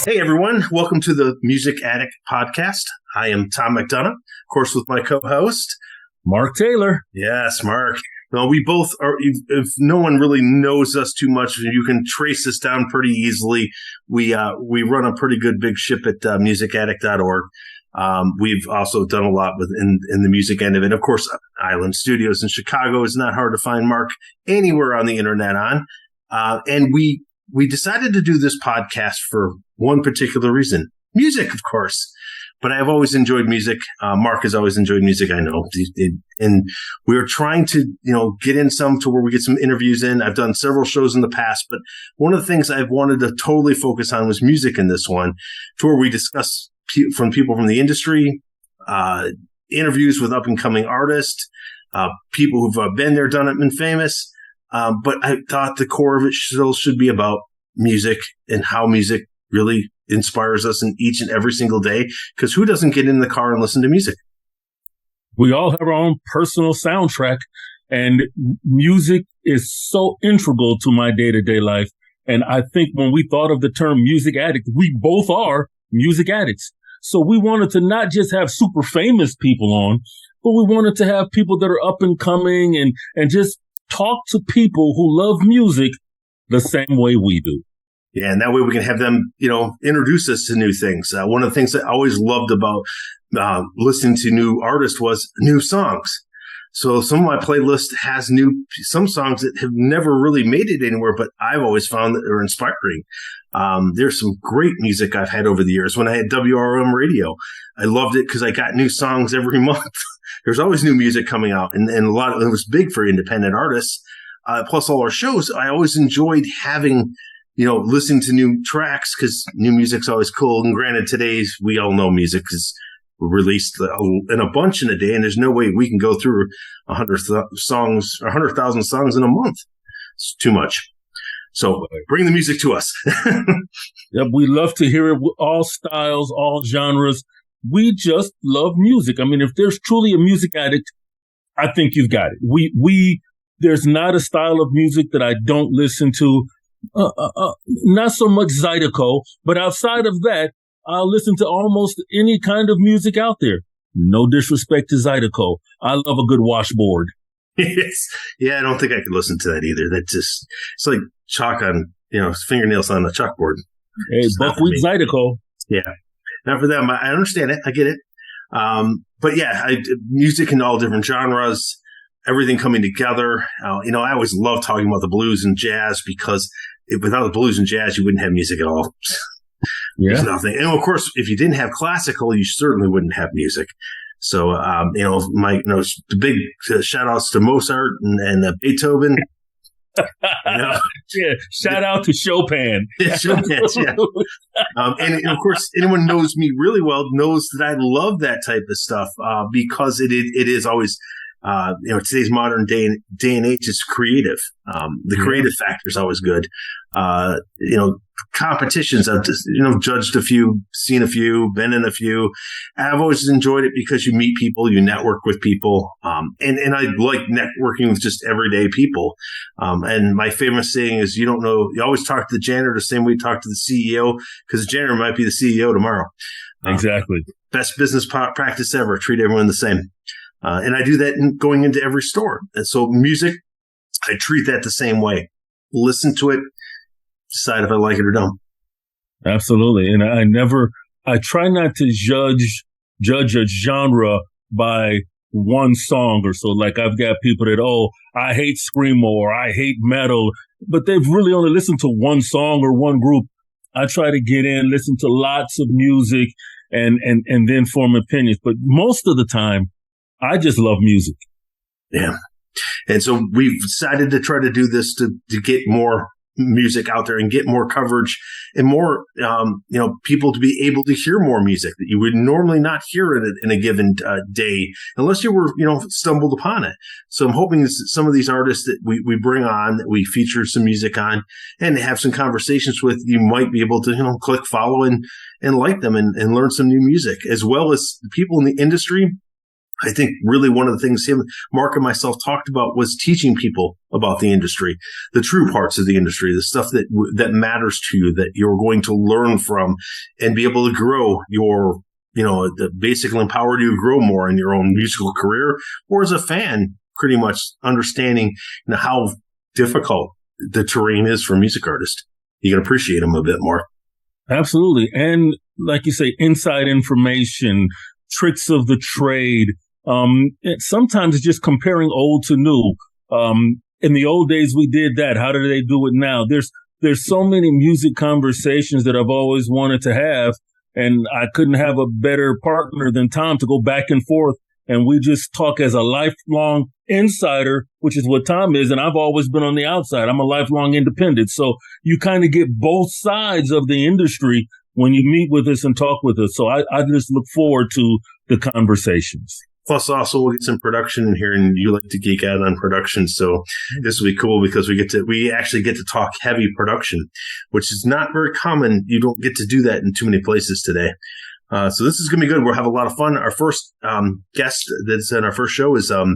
Hey, everyone. Welcome to the Music Addict Podcast. I am Tom McDonough, of course, with my co-host, Mark Taylor. Yes, Mark. Well, we both are, if no one really knows us too much, you can trace us down pretty easily. We run a pretty good big ship at musicaddict.org. We've also done a lot in the music end of it. Of course, Island Studios in Chicago is not hard to find Mark anywhere on the internet on. And we decided to do this podcast for one particular reason. Music, of course. But I've always enjoyed music. Mark has always enjoyed music, I know. And we're trying to, get in some to where we get some interviews in. I've done several shows in the past, but one of the things I've wanted to totally focus on was music in this one, to where we discuss from people from the industry, interviews with up-and-coming artists, people who've been there, done it, been famous. But I thought the core of it still should be about music and how music really inspires us in each and every single day. Because who doesn't get in the car and listen to music? We all have our own personal soundtrack, and music is so integral to my day-to-day life. And I think when we thought of the term music addict, we both are music addicts. So we wanted to not just have super famous people on, but we wanted to have people that are up and coming and just talk to people who love music the same way we do. Yeah, and that way we can have them, introduce us to new things. One of the things that I always loved about listening to new artists was new songs. So some of my playlist has some songs that have never really made it anywhere, but I've always found that they're inspiring. There's some great music I've had over the years. When I had WRM radio, I loved it because I got new songs every month. There's always new music coming out, and a lot of it was big for independent artists. Plus all our shows, I always enjoyed having, listening to new tracks because new music's always cool. And granted, today's, we all know music is released in a bunch in a day, and there's no way we can go through 100,000 songs in a month. It's too much. So bring the music to us. Yep, we love to hear it. All styles, all genres. We just love music. I mean, if there's truly a music addict, I think you've got it. There's not a style of music that I don't listen to. Not so much Zydeco, but outside of that, I'll listen to almost any kind of music out there. No disrespect to Zydeco. I love a good washboard. Yes. Yeah, I don't think I could listen to that either. It's like chalk on, fingernails on a chalkboard. Hey, buckwheat Zydeco. Yeah. Not for them. I understand it. I get it. But yeah, music in all different genres, everything coming together. I always love talking about the blues and jazz because without the blues and jazz, you wouldn't have music at all. Yeah. There's nothing. And of course, if you didn't have classical, you certainly wouldn't have music. So, the big shout outs to Mozart and Beethoven. Yeah. Shout out to Chopin. Chopin, yeah. And of course, anyone knows me really well knows that I love that type of stuff because it is always, today's modern day and age is creative. The creative factor is always good. Competitions, I've just, judged a few, seen a few, been in a few. And I've always enjoyed it because you meet people, you network with people. And I like networking with just everyday people. And my famous saying is, you always talk to the janitor the same way you talk to the CEO, because the janitor might be the CEO tomorrow. Exactly. Best business practice ever. Treat everyone the same. And I do that going into every store. And so music, I treat that the same way. Listen to it, decide if I like it or don't. Absolutely. And I try not to judge a genre by one song or so. Like I've got people that, I hate screamo or I hate metal, but they've really only listened to one song or one group. I try to get in, listen to lots of music and then form opinions. But most of the time, I just love music. Yeah. And so we've decided to try to do this to get more music out there and get more coverage and more, people to be able to hear more music that you would normally not hear in a given day unless you were, stumbled upon it. So I'm hoping that some of these artists that we bring on, that we feature some music on and have some conversations with, you might be able to, click follow and like them and learn some new music, as well as the people in the industry. I think really one of the things Mark and myself talked about was teaching people about the industry, the true parts of the industry, the stuff that matters to you, that you're going to learn from and be able to grow your, that basically empower you to grow more in your own musical career, or as a fan, pretty much understanding how difficult the terrain is for a music artist. You can appreciate them a bit more. Absolutely. And like you say, inside information, tricks of the trade. Sometimes it's just comparing old to new. In the old days, we did that. How do they do it now? There's so many music conversations that I've always wanted to have. And I couldn't have a better partner than Tom to go back and forth. And we just talk as a lifelong insider, which is what Tom is. And I've always been on the outside. I'm a lifelong independent. So you kind of get both sides of the industry when you meet with us and talk with us. So I just look forward to the conversations. Plus, also, we'll get some production in here, and you like to geek out on production. So this will be cool because we actually get to talk heavy production, which is not very common. You don't get to do that in too many places today. So this is going to be good. We'll have a lot of fun. Our first guest that's in our first show is the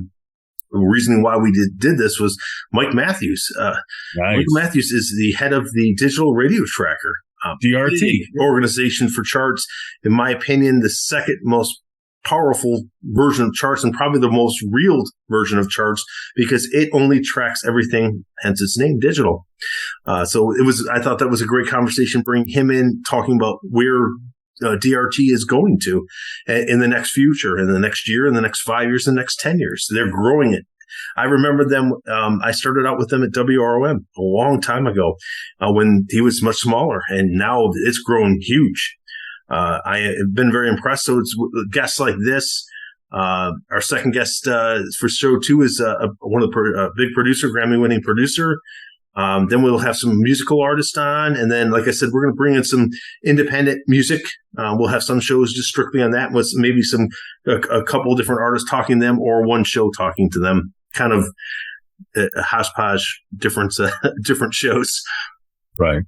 reason why we did this was Mike Matthews. Nice. Mike Matthews is the head of the Digital Radio Tracker. DRT. Organization for charts. In my opinion, the second most powerful version of charts and probably the most real version of charts because it only tracks everything, hence its name, digital. So I thought that was a great conversation, bring him in, talking about where DRT is going to in the next future, in the next year, in the next 5 years, in the next 10 years. They're growing it. I remember them. I started out with them at WROM a long time ago when he was much smaller, and now it's grown huge. I have been very impressed. So it's guests like this. Our second guest for show 2 is one of the big producer, Grammy-winning producer. Then we'll have some musical artists on. And then, like I said, we're going to bring in some independent music. We'll have some shows just strictly on that with maybe a couple of different artists talking to them or one show talking to them. Kind of a hodgepodge, different shows. Right.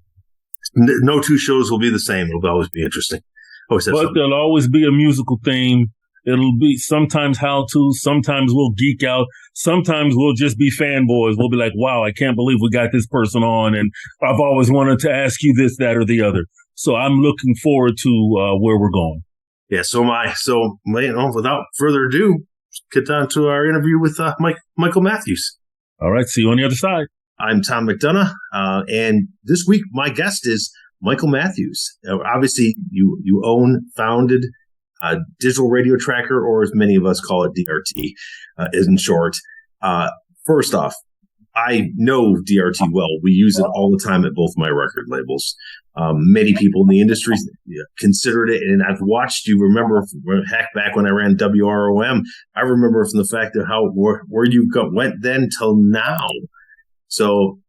No two shows will be the same. It'll always be interesting. But there'll always be a musical theme. It'll be sometimes how-to, sometimes we'll geek out, sometimes we'll just be fanboys. We'll be like, wow, I can't believe we got this person on, and I've always wanted to ask you this, that, or the other. So I'm looking forward to where we're going. Yeah, so am I. So, without further ado, get down to our interview with Michael Matthews. All right, see you on the other side. I'm Tom McDonough, and this week my guest is Michael Matthews. Obviously, you founded Digital Radio Tracker, or as many of us call it, DRT, in short. First off, I know DRT well. We use it all the time at both my record labels. Many people in the industry considered it, and I've watched you. Remember, heck, back when I ran WROM, I remember from the fact of where you went then till now. So,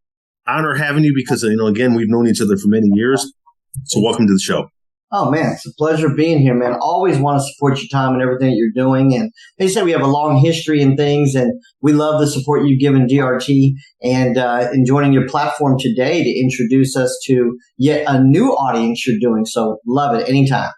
honor having you because, again, we've known each other for many years. So welcome to the show. Oh, man, it's a pleasure being here, man. Always want to support your time and everything that you're doing. And they said we have a long history in things, and we love the support you've given DRT and joining your platform today to introduce us to yet a new audience you're doing. So love it anytime.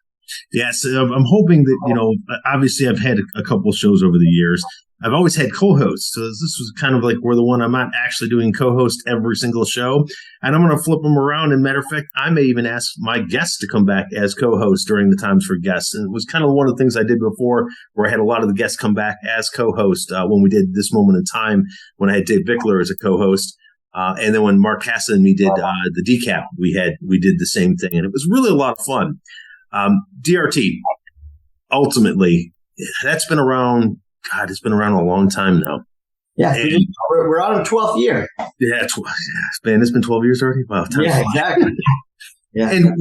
Yes, I'm hoping that, obviously I've had a couple of shows over the years. I've always had co-hosts. So this was kind of like we're the one I'm not actually doing co-host every single show. And I'm going to flip them around. And matter of fact, I may even ask my guests to come back as co-hosts during the times for guests. And it was kind of one of the things I did before where I had a lot of the guests come back as co-host when we did This Moment in Time, when I had Dave Bickler as a co-host. And then when Mark Cassa and me did the decap, we did the same thing. And it was really a lot of fun. DRT, ultimately, that's been around. God, it's been around a long time now. Yeah, we're on our 12th year. Yeah, man, it's been 12 years already. Wow, yeah, exactly. Yeah, and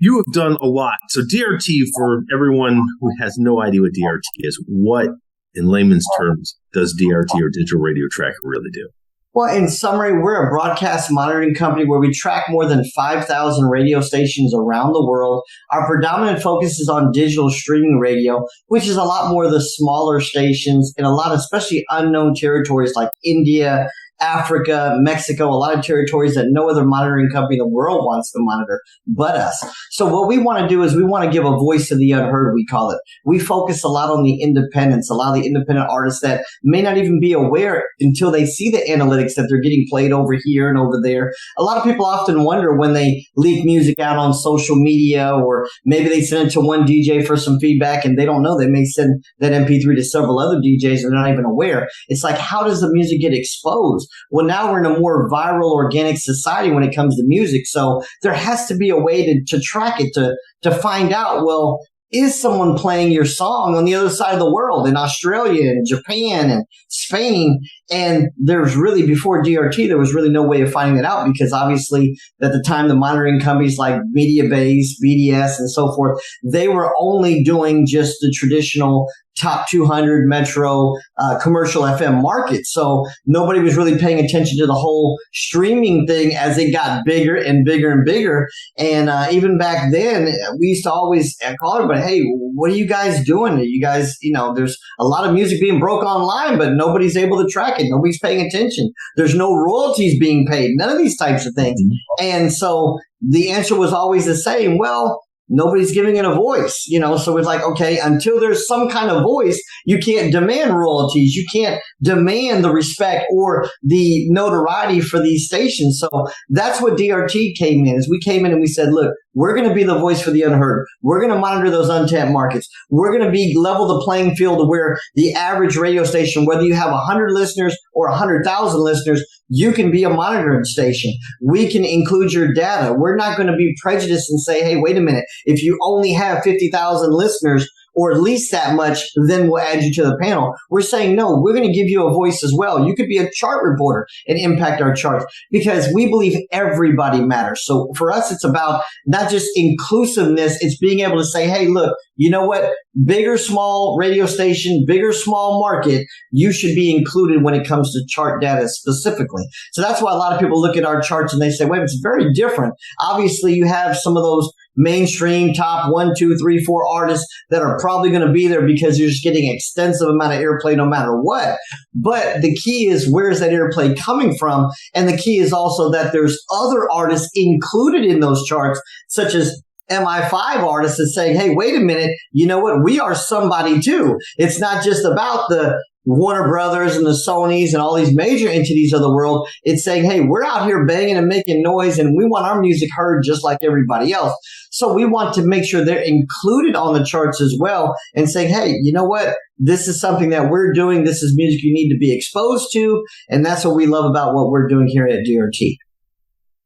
you have done a lot. So DRT, for everyone who has no idea what DRT is, what in layman's terms does DRT or Digital Radio Tracker really do? Well, in summary, we're a broadcast monitoring company where we track more than 5,000 radio stations around the world. Our predominant focus is on digital streaming radio, which is a lot more of the smaller stations in a lot of especially unknown territories like India, Africa, Mexico, a lot of territories that no other monitoring company in the world wants to monitor but us. So what we want to do is we want to give a voice to the unheard, we call it. We focus a lot on the independents, a lot of the independent artists that may not even be aware until they see the analytics that they're getting played over here and over there. A lot of people often wonder when they leak music out on social media, or maybe they send it to one DJ for some feedback and they don't know. They may send that MP3 to several other DJs and they're not even aware. It's like, how does the music get exposed? Well, now we're in a more viral, organic society when it comes to music. So there has to be a way to track it, to find out, well, is someone playing your song on the other side of the world, in Australia and Japan and Spain? And there's really, before DRT, there was really no way of finding that out, because obviously at the time, the monitoring companies like Mediabase, BDS, and so forth, they were only doing just the traditional top 200 metro commercial FM market. So nobody was really paying attention to the whole streaming thing as it got bigger and bigger and bigger. And even back then, we used to always call everybody, hey, what are you guys doing? Are you guys, there's a lot of music being broke online, but nobody's able to track it. Nobody's paying attention. There's no royalties being paid. None of these types of things. Mm-hmm. And so the answer was always the same. Well, nobody's giving it a voice, so it's like, okay, until there's some kind of voice, you can't demand royalties. You can't demand the respect or the notoriety for these stations. So that's what DRT came in, is we came in and we said, look, we're going to be the voice for the unheard. We're going to monitor those untapped markets. We're going to be level the playing field to where the average radio station, whether you have 100 listeners or 100,000 listeners, you can be a monitoring station. We can include your data. We're not going to be prejudiced and say, hey, wait a minute, if you only have 50,000 listeners, or at least that much, then we'll add you to the panel. We're saying, no, we're going to give you a voice as well. You could be a chart reporter and impact our charts, because we believe everybody matters. So for us, it's about not just inclusiveness. It's being able to say, hey, look, you know what? Big or small radio station, big or small market, you should be included when it comes to chart data specifically. So that's why a lot of people look at our charts and they say, wait, it's very different. Obviously, you have some of those mainstream top 1, 2, 3, 4 artists that are probably going to be there because you're just getting extensive amount of airplay no matter what. But the key is, where's that airplay coming from? And the key is also that there's other artists included in those charts, such as MI5 artists, that saying, hey, wait a minute, you know what? We are somebody too. It's not just about the Warner Brothers and the Sonys and all these major entities of the world. It's saying, hey, we're out here banging and making noise, and we want our music heard just like everybody else. So we want to make sure they're included on the charts as well, and saying, hey, you know what? This is something that we're doing. This is music you need to be exposed to. And that's what we love about what we're doing here at DRT.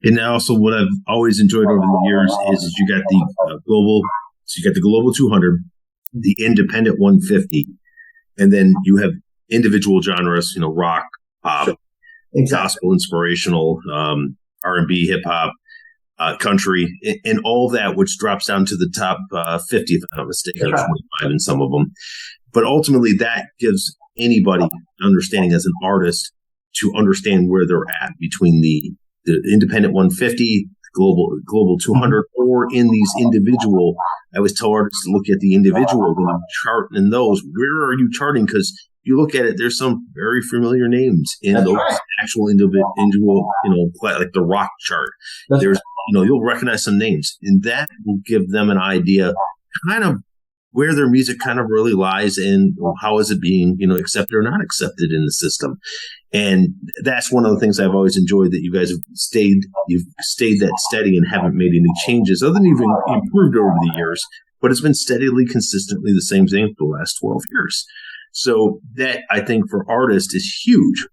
And also, what I've always enjoyed over the years is you got the global 200, the independent 150, and then you have individual genres, rock, pop, sure. Exactly. Gospel, inspirational, R&B, hip hop, country, and all that, which drops down to the top 50, if I'm not mistaken, or 25 in some of them. But ultimately, that gives anybody understanding as an artist to understand where they're at between the independent 150, global 200, or in these individual. I always tell artists to look at the individual and chart in those. Where are you charting? Because you look at it, there's some very familiar names in those actual individual, like the rock chart. There's, you'll recognize some names, and that will give them an idea kind of where their music kind of really lies in, how is it being, accepted or not accepted in the system. And that's one of the things I've always enjoyed, that you guys have you've stayed that steady and haven't made any changes, other than you've improved over the years, but it's been steadily, consistently the same thing for the last 12 years. So that, I think, for artists is huge.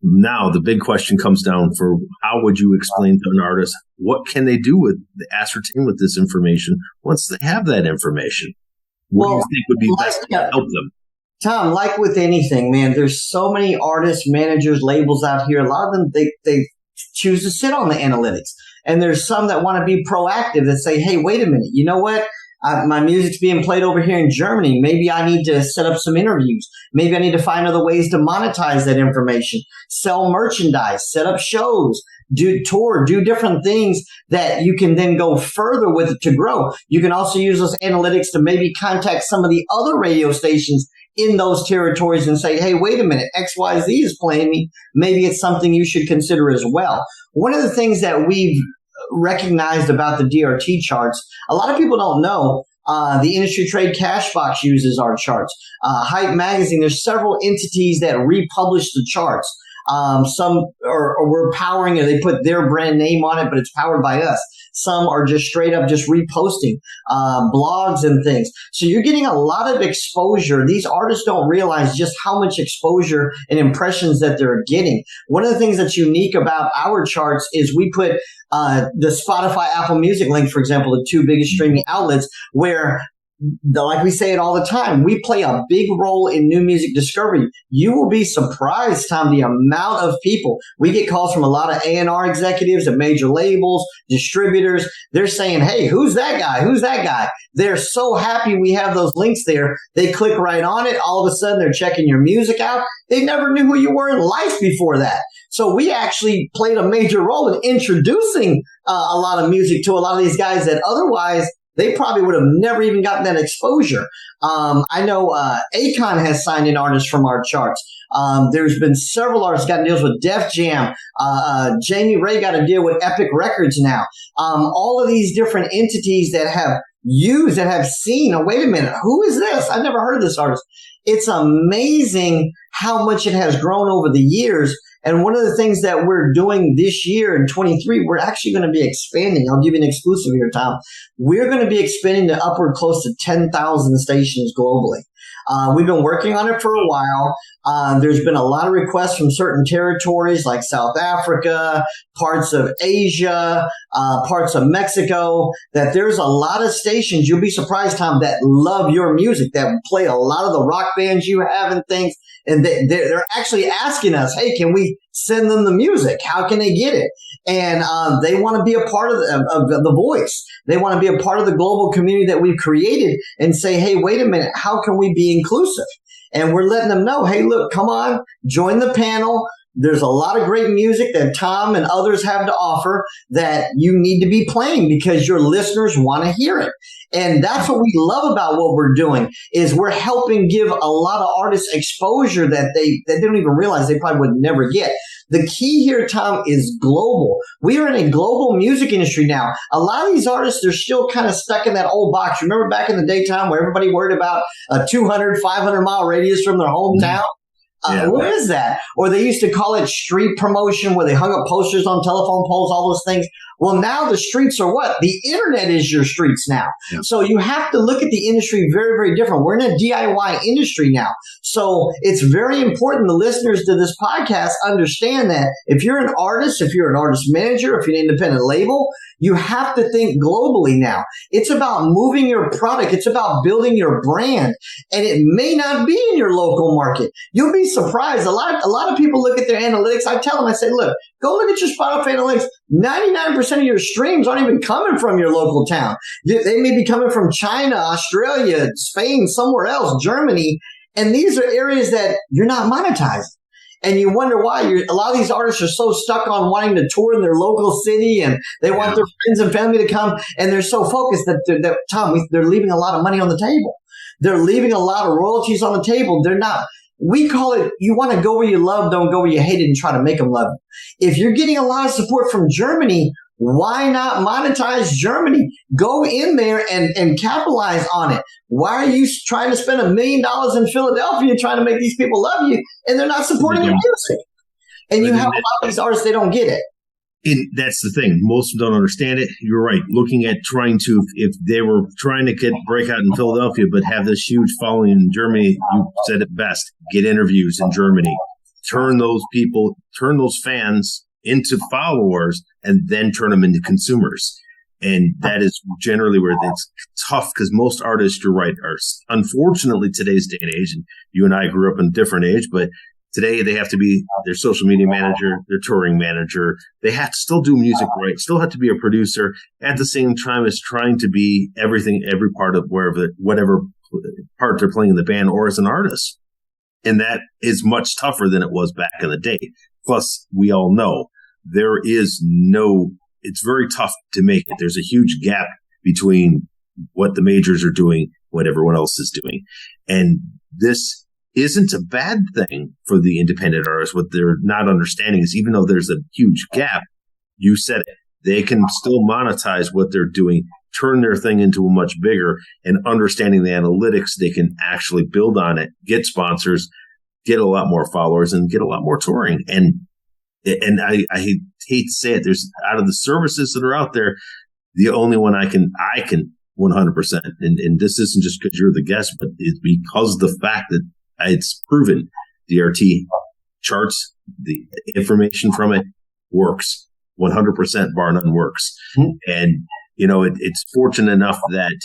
Now, the big question comes down for how would you explain to an artist, what can they do ascertain with this information once they have that information? What do you think would be best to help them? Tom, like with anything, man, there's so many artists, managers, labels out here. A lot of them, they choose to sit on the analytics. And there's some that want to be proactive, that say, hey, wait a minute, you know what? My music's being played over here in Germany. Maybe I need to set up some interviews. Maybe I need to find other ways to monetize that information, sell merchandise, set up shows, do different things that you can then go further with it to grow. You can also use those analytics to maybe contact some of the other radio stations in those territories and say, hey, wait a minute, XYZ is playing me. Maybe it's something you should consider as well. One of the things that we've recognized about the DRT charts, a lot of people don't know, the Industry Trade Cashbox uses our charts. Hype Magazine, there's several entities that republish the charts. Some we're powering it. They put their brand name on it, but it's powered by us. Some are just straight up just reposting blogs and things. So you're getting a lot of exposure. These artists don't realize just how much exposure and impressions that they're getting. One of the things that's unique about our charts is we put the Spotify, Apple Music link, for example, the two biggest streaming outlets, where like we say it all the time, we play a big role in new music discovery. You will be surprised, Tom, the amount of people. We get calls from a lot of A&R executives at major labels, distributors. They're saying, hey, who's that guy? Who's that guy? They're so happy we have those links there. They click right on it. All of a sudden, they're checking your music out. They never knew who you were in life before that. So we actually played a major role in introducing a lot of music to a lot of these guys that otherwise they probably would have never even gotten that exposure. I know Akon has signed in artists from our charts. There's been several artists got deals with Def Jam. Jamie Ray got a deal with Epic Records now. All of these different entities that have used, that have seen, oh, wait a minute, who is this? I've never heard of this artist. It's amazing how much it has grown over the years. And one of the things that we're doing this year in 23, we're actually going to be expanding. I'll give you an exclusive here, Tom. We're going to be expanding to upward close to 10,000 stations globally. We've been working on it for a while. There's been a lot of requests from certain territories like South Africa, parts of Asia, parts of Mexico, that there's a lot of stations, you'll be surprised, Tom, that love your music, that play a lot of the rock bands you have and things. And they're actually asking us, hey, can we send them the music? How can they get it? And they want to be a part of the voice. They want to be a part of the global community that we've created and say, hey, wait a minute, how can we be inclusive? And we're letting them know, hey, look, come on, join the panel. There's a lot of great music that Tom and others have to offer that you need to be playing because your listeners want to hear it. And that's what we love about what we're doing is we're helping give a lot of artists exposure that they don't even realize they probably would never get. The key here, Tom, is global. We are in a global music industry now. A lot of these artists, they're still kind of stuck in that old box. Remember back in the daytime where everybody worried about a 200, 500-mile radius from their hometown? What is that? Or they used to call it street promotion where they hung up posters on telephone poles, all those things. Well, now the streets are what? The internet is your streets now. Yeah. So you have to look at the industry very, very different. We're in a DIY industry now. So it's very important the listeners to this podcast understand that if you're an artist, if you're an artist manager, if you're an independent label, you have to think globally now. It's about moving your product. It's about building your brand. And it may not be in your local market. You'll be surprised. A lot of people look at their analytics. I tell them, I say, look, go look at your Spotify analytics. 99% of your streams aren't even coming from your local town. They may be coming from China, Australia, Spain, somewhere else, Germany. And these are areas that you're not monetizing. And you wonder why a lot of these artists are so stuck on wanting to tour in their local city and they want their friends and family to come. And they're so focused that Tom, they're leaving a lot of money on the table. They're leaving a lot of royalties on the table. They're not. We call it, you want to go where you love, don't go where you hate it and try to make them love it. If you're getting a lot of support from Germany, why not monetize Germany? Go in there and capitalize on it. Why are you trying to spend $1 million in Philadelphia trying to make these people love you and they're not supporting your music? And you have a lot of these artists, they don't get it. And that's the thing. Most of them don't understand it. You're right. Looking at trying to, if they were trying to break out in Philadelphia, but have this huge following in Germany, you said it best. Get interviews in Germany. Turn those fans into followers and then turn them into consumers. And that is generally where it's tough because most artists, you're right, are unfortunately today's day and age, and you and I grew up in a different age, but today they have to be their social media manager, their touring manager. They have to still do music right, still have to be a producer at the same time as trying to be everything, every part of whatever part they're playing in the band or as an artist. And that is much tougher than it was back in the day. Plus, we all know it's very tough to make it. There's a huge gap between what the majors are doing, what everyone else is doing. And this isn't a bad thing for the independent artists. What they're not understanding is, even though there's a huge gap, you said it, they can still monetize what they're doing, turn their thing into a much bigger, and understanding the analytics, they can actually build on it, get sponsors, get a lot more followers, and get a lot more touring. And I hate to say it, there's, out of the services that are out there, the only one I can 100%. And this isn't just because you're the guest, but it's because of the fact that it's proven DRT charts, the information from it works 100%, bar none works. Mm-hmm. And, it's fortunate enough that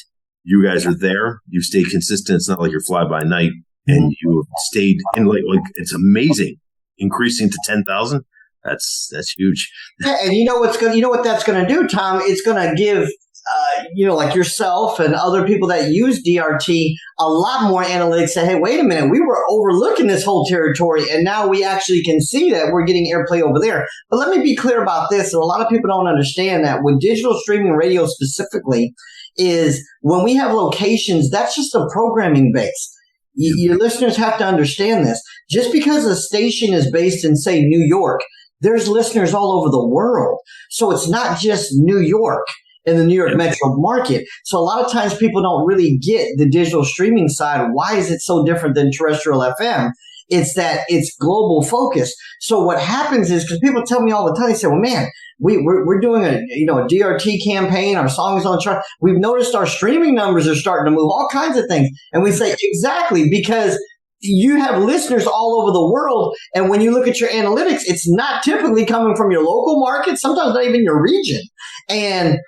you guys are there. You stay consistent. It's not like you're fly by night, and you have stayed in like it's amazing. Increasing to 10,000. That's huge. Yeah, and what that's going to do, Tom? It's going to give like yourself and other people that use DRT a lot more analytics. Say, hey, wait a minute, we were overlooking this whole territory, and now we actually can see that we're getting airplay over there. But let me be clear about this. So a lot of people don't understand that with digital streaming radio specifically, is when we have locations, that's just a programming base. Your listeners have to understand this. Just because a station is based in, say, New York, there's listeners all over the world. So it's not just New York in the New York metro market. So a lot of times people don't really get the digital streaming side. Why is it so different than terrestrial FM? It's that it's global focus. So what happens is, because people tell me all the time, they say, well, man, we're doing a DRT campaign. Our song is on the chart. We've noticed our streaming numbers are starting to move, all kinds of things. And we say, exactly, because you have listeners all over the world. And when you look at your analytics, it's not typically coming from your local market, sometimes not even your region. And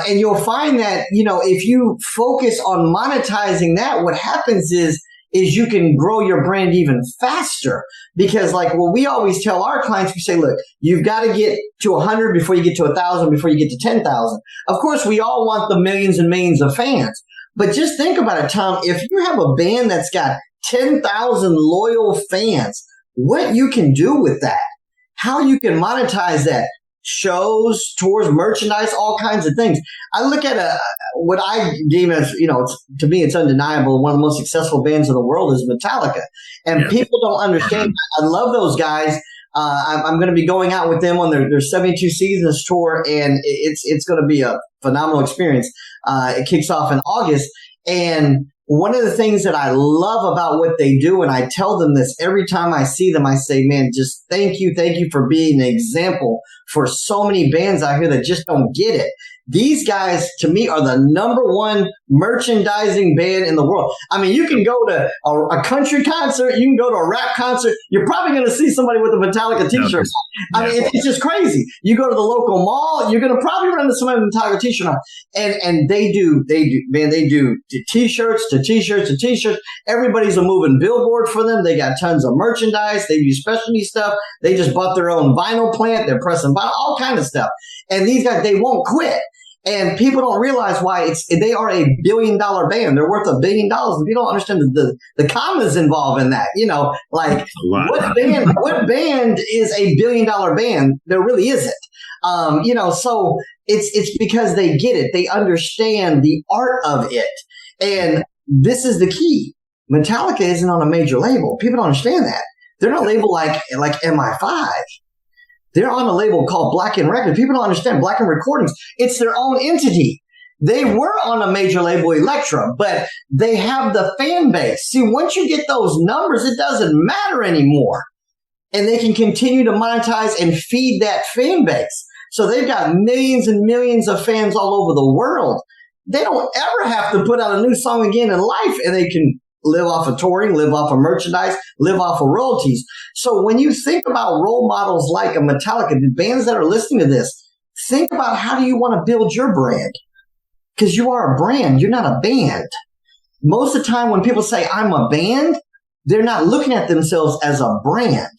you'll find that, if you focus on monetizing that, what happens is you can grow your brand even faster. Because like what we always tell our clients, we say, look, you've got to get to 100 before you get to 1,000, before you get to 10,000. Of course, we all want the millions and millions of fans. But just think about it, Tom. If you have a band that's got 10,000 loyal fans, what you can do with that, how you can monetize that, shows, tours, merchandise, all kinds of things. I look at what I deem as, to me, it's undeniable. One of the most successful bands in the world is Metallica. And people don't understand. I love those guys. I'm going to be going out with them on their 72 Seasons tour, and it's going to be a phenomenal experience. It kicks off in August. And one of the things that I love about what they do, and I tell them this every time I see them, I say, man, just thank you for being an example for so many bands out here that just don't get it. These guys, to me, are the number one merchandising band in the world. I mean, you can go to a country concert, you can go to a rap concert, you're probably going to see somebody with a Metallica t-shirt. I mean, it's just crazy. You go to the local mall, you're going to probably run into somebody with a Metallica t-shirt on. And they do t-shirts to t-shirts to t-shirts. Everybody's a moving billboard for them. They got tons of merchandise. They do specialty stuff. They just bought their own vinyl plant. They're pressing vinyl, all kind of stuff. And these guys, they won't quit. And people don't realize why they are a $1 billion band. They're worth $1 billion. And people don't understand the commas involved in that. Like what band is a $1 billion band? There really isn't. So it's because they get it. They understand the art of it. And this is the key. Metallica isn't on a major label. People don't understand that. They're not labeled like MI5. They're on a label called Black & Records. People don't understand Black & Recordings. It's their own entity. They were on a major label, Elektra, but they have the fan base. See, once you get those numbers, it doesn't matter anymore. And they can continue to monetize and feed that fan base. So they've got millions and millions of fans all over the world. They don't ever have to put out a new song again in life, and they can live off of touring, live off of merchandise, live off of royalties. So when you think about role models like a Metallica, the bands that are listening to this, think about how do you want to build your brand? Because you are a brand. You're not a band. Most of the time when people say, I'm a band, they're not looking at themselves as a brand.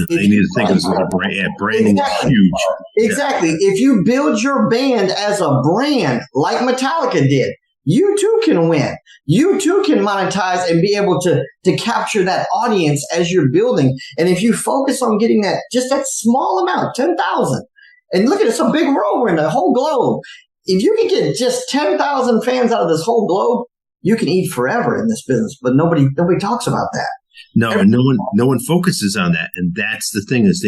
They need to think of it as a brand. Branding is huge. Exactly. Yeah. If you build your band as a brand, like Metallica did, you too can win. You too can monetize and be able to capture that audience as you're building. And if you focus on getting that small amount, 10,000, and look at it, it's a big world we're in, the whole globe. If you can get just 10,000 fans out of this whole globe, you can eat forever in this business. But nobody talks about that. No, and no one focuses on that. And that's the thing is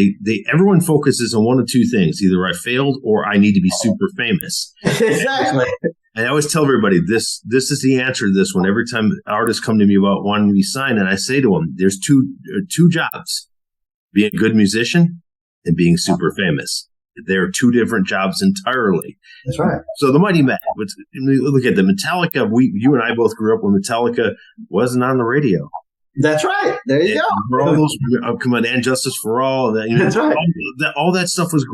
everyone focuses on one of two things. Either I failed or I need to be super famous. Exactly. And I always tell everybody this is the answer to this one. Every time artists come to me about wanting to be signed, and I say to them, there's two jobs, being a good musician and being super famous. They're two different jobs entirely. That's right. So the Mighty Men, look at the Metallica. You and I both grew up when Metallica wasn't on the radio. That's right. There you go. For all those, come on, and Justice for All. That's right. All that stuff was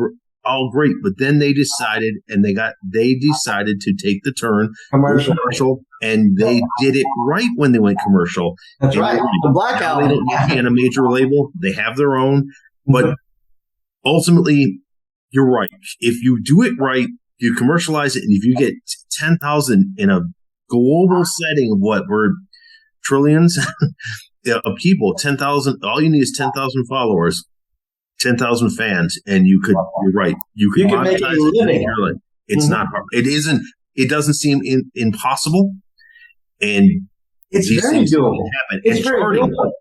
all great, but then they decided to take the turn commercial, and they did it right when they went commercial. That's right. The Black Album. They don't need to be on a major label. They have their own, but ultimately, you're right. If you do it right, you commercialize it, and if you get 10,000 in a global setting of what we're trillions of people, 10,000, all you need is 10,000 followers, 10,000 fans, and you're right. You can make a living. It's not hard. It doesn't seem impossible. And it's very doable. It's very doable.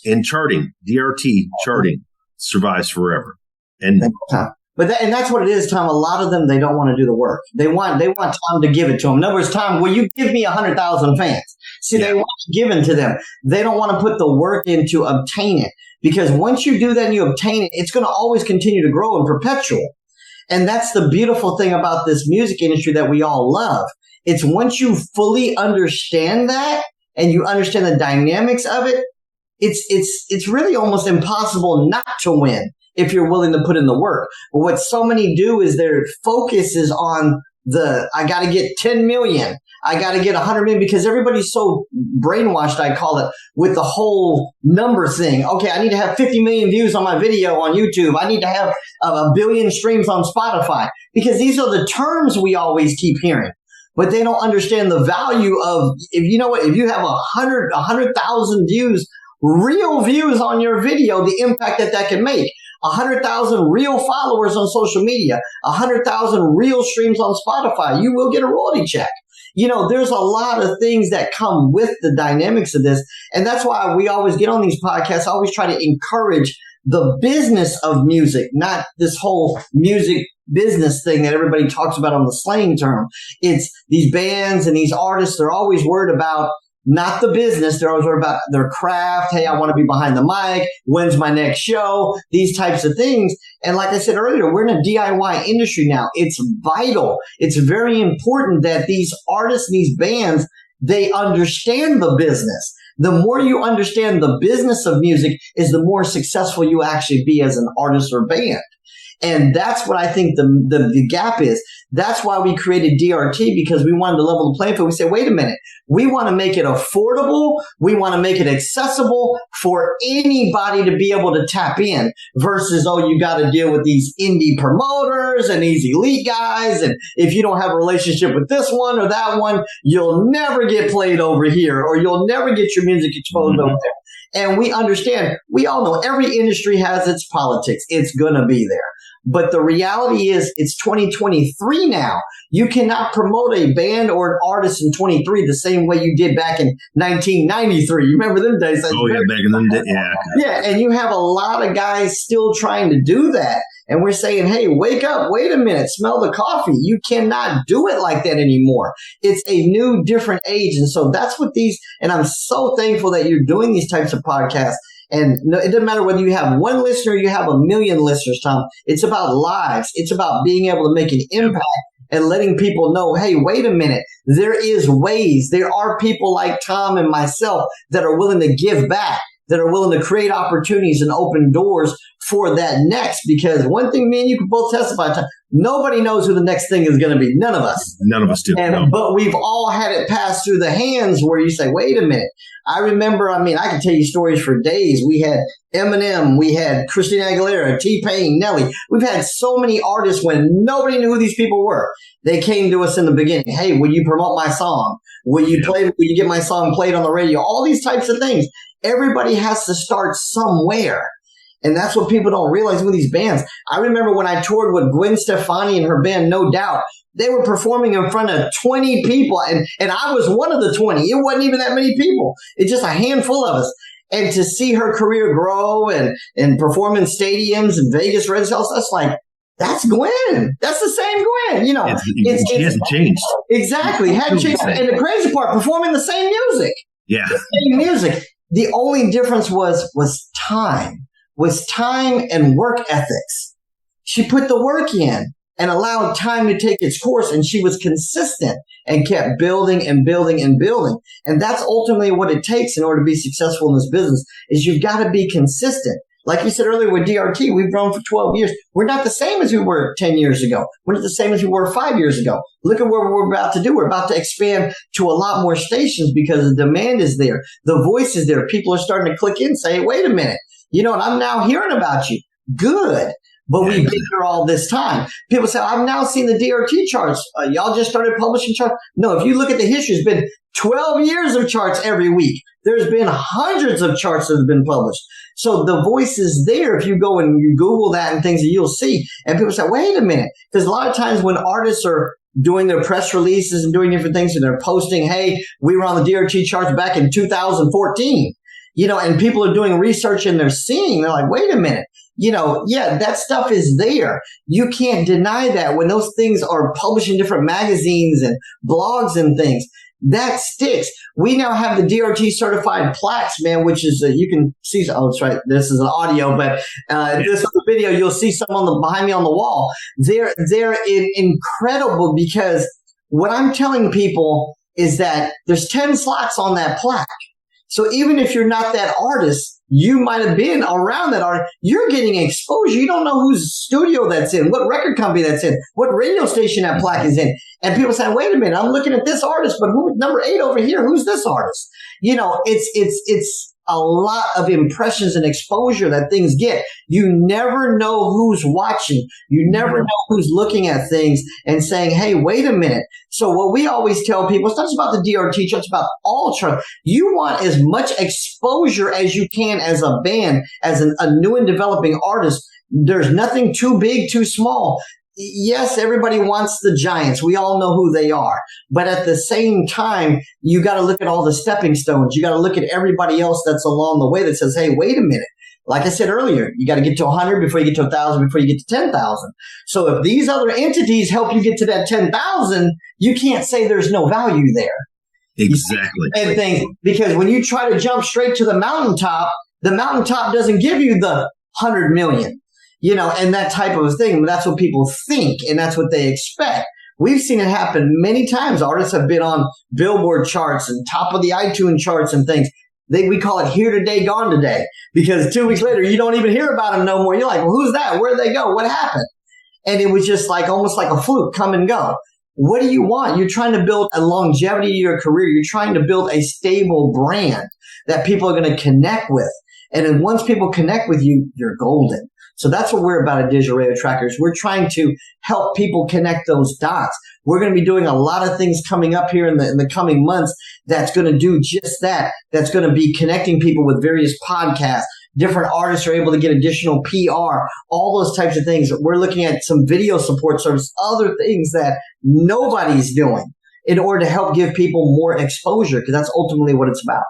And charting, DRT charting survives forever. And that's what it is, Tom. A lot of them, they don't want to do the work. They want Tom to give it to them. In other words, Tom, will you give me 100,000 fans? See, They want it given to them. They don't want to put the work in to obtain it. Because once you do that and you obtain it, it's going to always continue to grow and perpetual. And that's the beautiful thing about this music industry that we all love. It's once you fully understand that and you understand the dynamics of it, it's really almost impossible not to win if you're willing to put in the work. But what so many do is their focus is on I got to get 10 million. I got to get 100 million, because everybody's so brainwashed, I call it, with the whole number thing. Okay, I need to have 50 million views on my video on YouTube. I need to have a billion streams on Spotify, because these are the terms we always keep hearing. But they don't understand the value of, if you have 100,000 views, real views on your video, the impact that can make. 100,000 real followers on social media, 100,000 real streams on Spotify, you will get a royalty check. There's a lot of things that come with the dynamics of this. And that's why we always get on these podcasts. I always try to encourage the business of music, not this whole music business thing that everybody talks about on the slang term. It's these bands and these artists, they're always worried about not the business. They're always worried about their craft. Hey, I want to be behind the mic. When's my next show? These types of things. And like I said earlier, we're in a DIY industry now. It's vital. It's very important that these artists and these bands, they understand the business. The more you understand the business of music is the more successful you actually be as an artist or band. And that's what I think the gap is. That's why we created DRT, because we wanted to level the playing field. We said, wait a minute. We want to make it affordable. We want to make it accessible for anybody to be able to tap in versus, you got to deal with these indie promoters and these elite guys. And if you don't have a relationship with this one or that one, you'll never get played over here, or you'll never get your music exposed over there. And we understand, we all know every industry has its politics. It's going to be there. But the reality is it's 2023 now. You cannot promote a band or an artist in 23 the same way you did back in 1993. You remember them days? Back in them days, yeah. Yeah, and you have a lot of guys still trying to do that. And we're saying, hey, wake up, wait a minute, smell the coffee. You cannot do it like that anymore. It's a new, different age. And so that's what and I'm so thankful that you're doing these types of podcasts. And it doesn't matter whether you have one listener or you have 1 million listeners, Tom. It's about lives. It's about being able to make an impact and letting people know, hey, wait a minute. There is ways. There are people like Tom and myself that are willing to give back, that are willing to create opportunities and open doors for that next. Because one thing me and you can both testify to, nobody knows who the next thing is going to be. None of us. None of us do. But we've all had it pass through the hands where you say, wait a minute. I remember, I can tell you stories for days. We had Eminem, we had Christina Aguilera, T-Pain, Nelly. We've had so many artists when nobody knew who these people were. They came to us in the beginning. Hey, will you promote my song? Will you get my song played on the radio? All these types of things. Everybody has to start somewhere. And that's what people don't realize with these bands. I remember when I toured with Gwen Stefani and her band, No Doubt, they were performing in front of 20 people. And I was one of the 20. It wasn't even that many people. It's just a handful of us. And to see her career grow and perform in stadiums and Vegas Red Sox, that's like, that's Gwen. That's the same Gwen. You know, she hasn't changed. Exactly. Hadn't changed. And the crazy part, performing the same music. Yeah. The same music. The only difference was time and work ethics. She put the work in and allowed time to take its course, and she was consistent and kept building and building and building. And that's ultimately what it takes in order to be successful in this business, is you've got to be consistent. Like you said earlier with DRT, we've grown for 12 years. We're not the same as we were 10 years ago. We're not the same as we were 5 years ago. Look at what we're about to do. We're about to expand to a lot more stations because the demand is there. The voice is there. People are starting to click in and say, wait a minute. You know, and I'm now hearing about you. Good. But we've been here all this time. People say, I've now seen the DRT charts. Y'all just started publishing charts. No, if you look at the history, it's been 12 years of charts every week. There's been hundreds of charts that have been published. So the voice is there. If you go and you Google that and things, that you'll see. And people say, wait a minute. Because a lot of times when artists are doing their press releases and doing different things and they're posting, hey, we were on the DRT charts back in 2014. You know, and people are doing research and they're seeing, they're like, wait a minute. You know, yeah, that stuff is there. You can't deny that when those things are published in different magazines and blogs and things. That sticks. We now have the DRT certified plaques, man, which is, you can see, oh, that's right. This is an audio, but this is a video. You'll see some behind me on the wall. They're incredible because what I'm telling people is that there's 10 slots on that plaque. So even if you're not that artist, you might have been around that artist. You're getting exposure. You don't know whose studio that's in, what record company that's in, what radio station that plaque is in. And people say, wait a minute, I'm looking at this artist, but who, number 8 over here, who's this artist? You know, it's a lot of impressions and exposure that things get. You never know who's watching. You never know who's looking at things and saying, hey, wait a minute. So what we always tell people, it's not just about the DRT charts, it's about all charts. You want as much exposure as you can as a band, as a new and developing artist. There's nothing too big, too small. Yes, everybody wants the giants. We all know who they are. But at the same time, you got to look at all the stepping stones. You got to look at everybody else that's along the way that says, hey, wait a minute. Like I said earlier, you got to get to 100 before you get to 1,000, before you get to 10,000. So if these other entities help you get to that 10,000, you can't say there's no value there. Exactly. And things, because when you try to jump straight to the mountaintop doesn't give you the 100 million. You know, and that type of thing. That's what people think, and that's what they expect. We've seen it happen many times. Artists have been on Billboard charts and top of the iTunes charts and things. We call it here today, gone today, because 2 weeks later, you don't even hear about them no more. You're like, well, who's that? Where'd they go? What happened? And it was just like almost like a fluke, come and go. What do you want? You're trying to build a longevity to your career. You're trying to build a stable brand that people are going to connect with. And then once people connect with you, you're golden. So that's what we're about at Digital Radio Trackers. We're trying to help people connect those dots. We're going to be doing a lot of things coming up here in the coming months that's going to do just that. That's going to be connecting people with various podcasts. Different artists are able to get additional PR, all those types of things. We're looking at some video support service, other things that nobody's doing in order to help give people more exposure, because that's ultimately what it's about.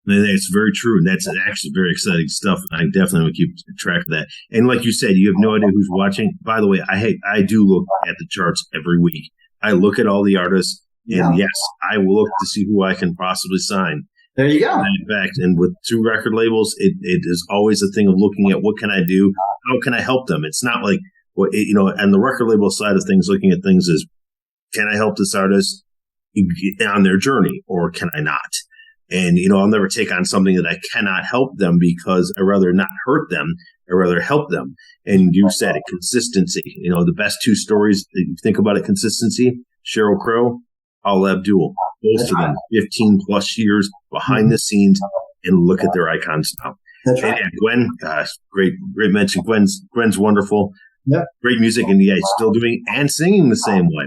That's very true. And that's actually very exciting stuff. I definitely will keep track of that. And like you said, you have no idea who's watching. By the way, I do look at the charts every week. I look at all the artists, and yes, I will look to see who I can possibly sign. There you go. In fact, and with two record labels, it is always a thing of looking at what can I do? How can I help them? It's not like, and the record label side of things, looking at things is, can I help this artist on their journey, or can I not? And, I'll never take on something that I cannot help them, because I'd rather not hurt them. I'd rather help them. And you said it, consistency. The best two stories, if you think about it, consistency, Sheryl Crow, Paula Abdul, both of them, 15 plus years behind the scenes, and look at their icons now. That's right. And Gwen, great mention. Gwen's wonderful. Yep. Great music, and still doing and singing the same way.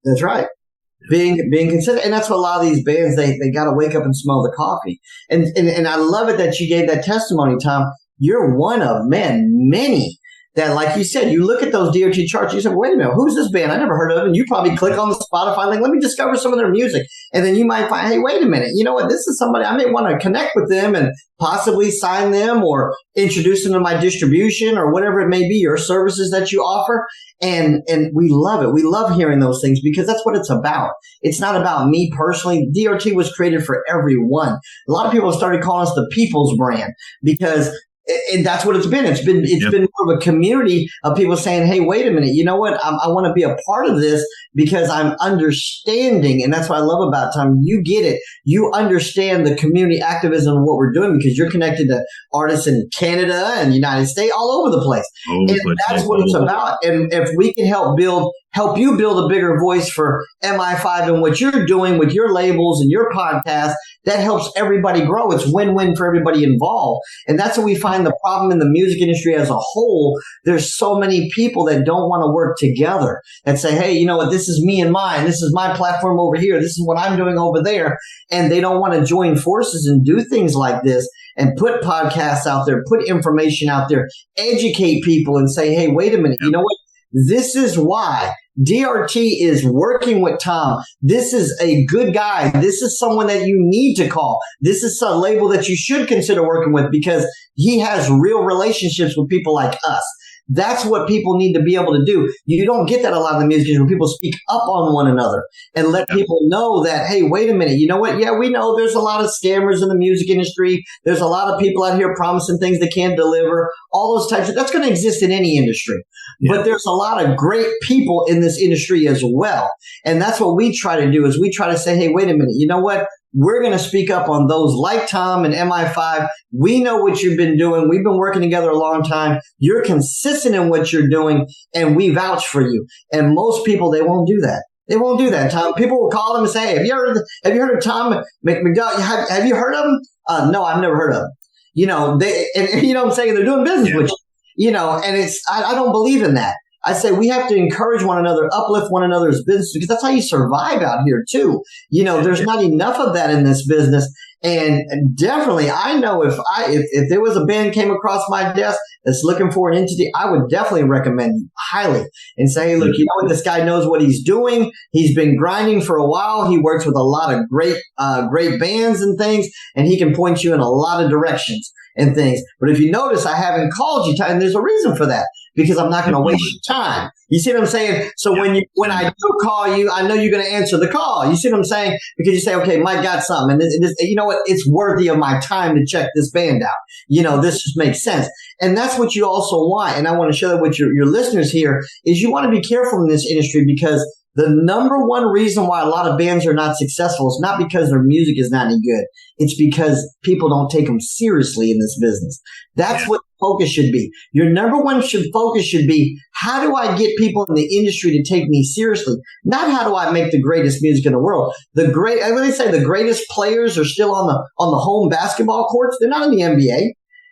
That's right. Being consistent. And that's what a lot of these bands, they got to wake up and smell the coffee. And I love it that you gave that testimony, Tom. You're one of, many that, like you said, you look at those DOT charts, you say, wait a minute, who's this band? I never heard of it. And you probably click on the Spotify link, let me discover some of their music. And then you might find, hey, wait a minute, you know what? This is somebody I may want to connect with them and possibly sign them or introduce them to my distribution or whatever it may be, your services that you offer. And we love it. We love hearing those things because that's what it's about. It's not about me personally. DRT was created for everyone. A lot of people have started calling us the people's brand because and that's what it's been. It's been more of a community of people saying, hey, wait a minute. You know what? I want to be a part of this because I'm understanding. And that's what I love about Tom. You get it. You understand the community activism of what we're doing because you're connected to artists in Canada and United States, all over the place. And that's what it's about. And if we can help you build a bigger voice for MI5 and what you're doing with your labels and your podcast, that helps everybody grow. It's win-win for everybody involved. And that's what we find the problem in the music industry as a whole. There's so many people that don't want to work together and say, hey, you know what? This is me and mine. This is my platform over here. This is what I'm doing over there. And they don't want to join forces and do things like this and put podcasts out there, put information out there, educate people and say, hey, wait a minute. You know what? This is why DRT is working with Tom. This is a good guy. This is someone that you need to call. This is a label that you should consider working with because he has real relationships with people like us. That's what people need to be able to do. You don't get that a lot in the music industry where people speak up on one another and let people know that, hey, wait a minute. You know what? Yeah, we know there's a lot of scammers in the music industry. There's a lot of people out here promising things they can't deliver. All those types of, that's going to exist in any industry. Yeah. But there's a lot of great people in this industry as well. And that's what we try to do is we try to say, hey, wait a minute. You know what? We're going to speak up on those like Tom and MI5. We know what you've been doing. We've been working together a long time. You're consistent in what you're doing, and we vouch for you. And most people, they won't do that. They won't do that, Tom. People will call them and say, hey, have you heard of Tom McDowell? Have you heard of him? No, I've never heard of him. You know, and you know what I'm saying? They're doing business with you. You know, and I don't believe in that. I say we have to encourage one another, uplift one another's business because that's how you survive out here too. You know, there's not enough of that in this business. And definitely, I know if there was a band came across my desk that's looking for an entity, I would definitely recommend you highly and say, hey, look, you know what? This guy knows what he's doing. He's been grinding for a while. He works with a lot of great bands and things, and he can point you in a lot of directions and things. But if you notice, I haven't called you, and there's a reason for that because I'm not going to waste your time. You see what I'm saying? So when I do call you, I know you're going to answer the call. You see what I'm saying? Because you say, okay, Mike got something. And this, you know what? It's worthy of my time to check this band out. You know, this just makes sense. And that's what you also want. And I want to show that with your listeners here is you want to be careful in this industry because the number one reason why a lot of bands are not successful is not because their music is not any good. It's because people don't take them seriously in this business. That's what focus should be. Your number one focus should be, how do I get people in the industry to take me seriously? Not how do I make the greatest music in the world. When they say the greatest players are still on the home basketball courts, they're not in the NBA.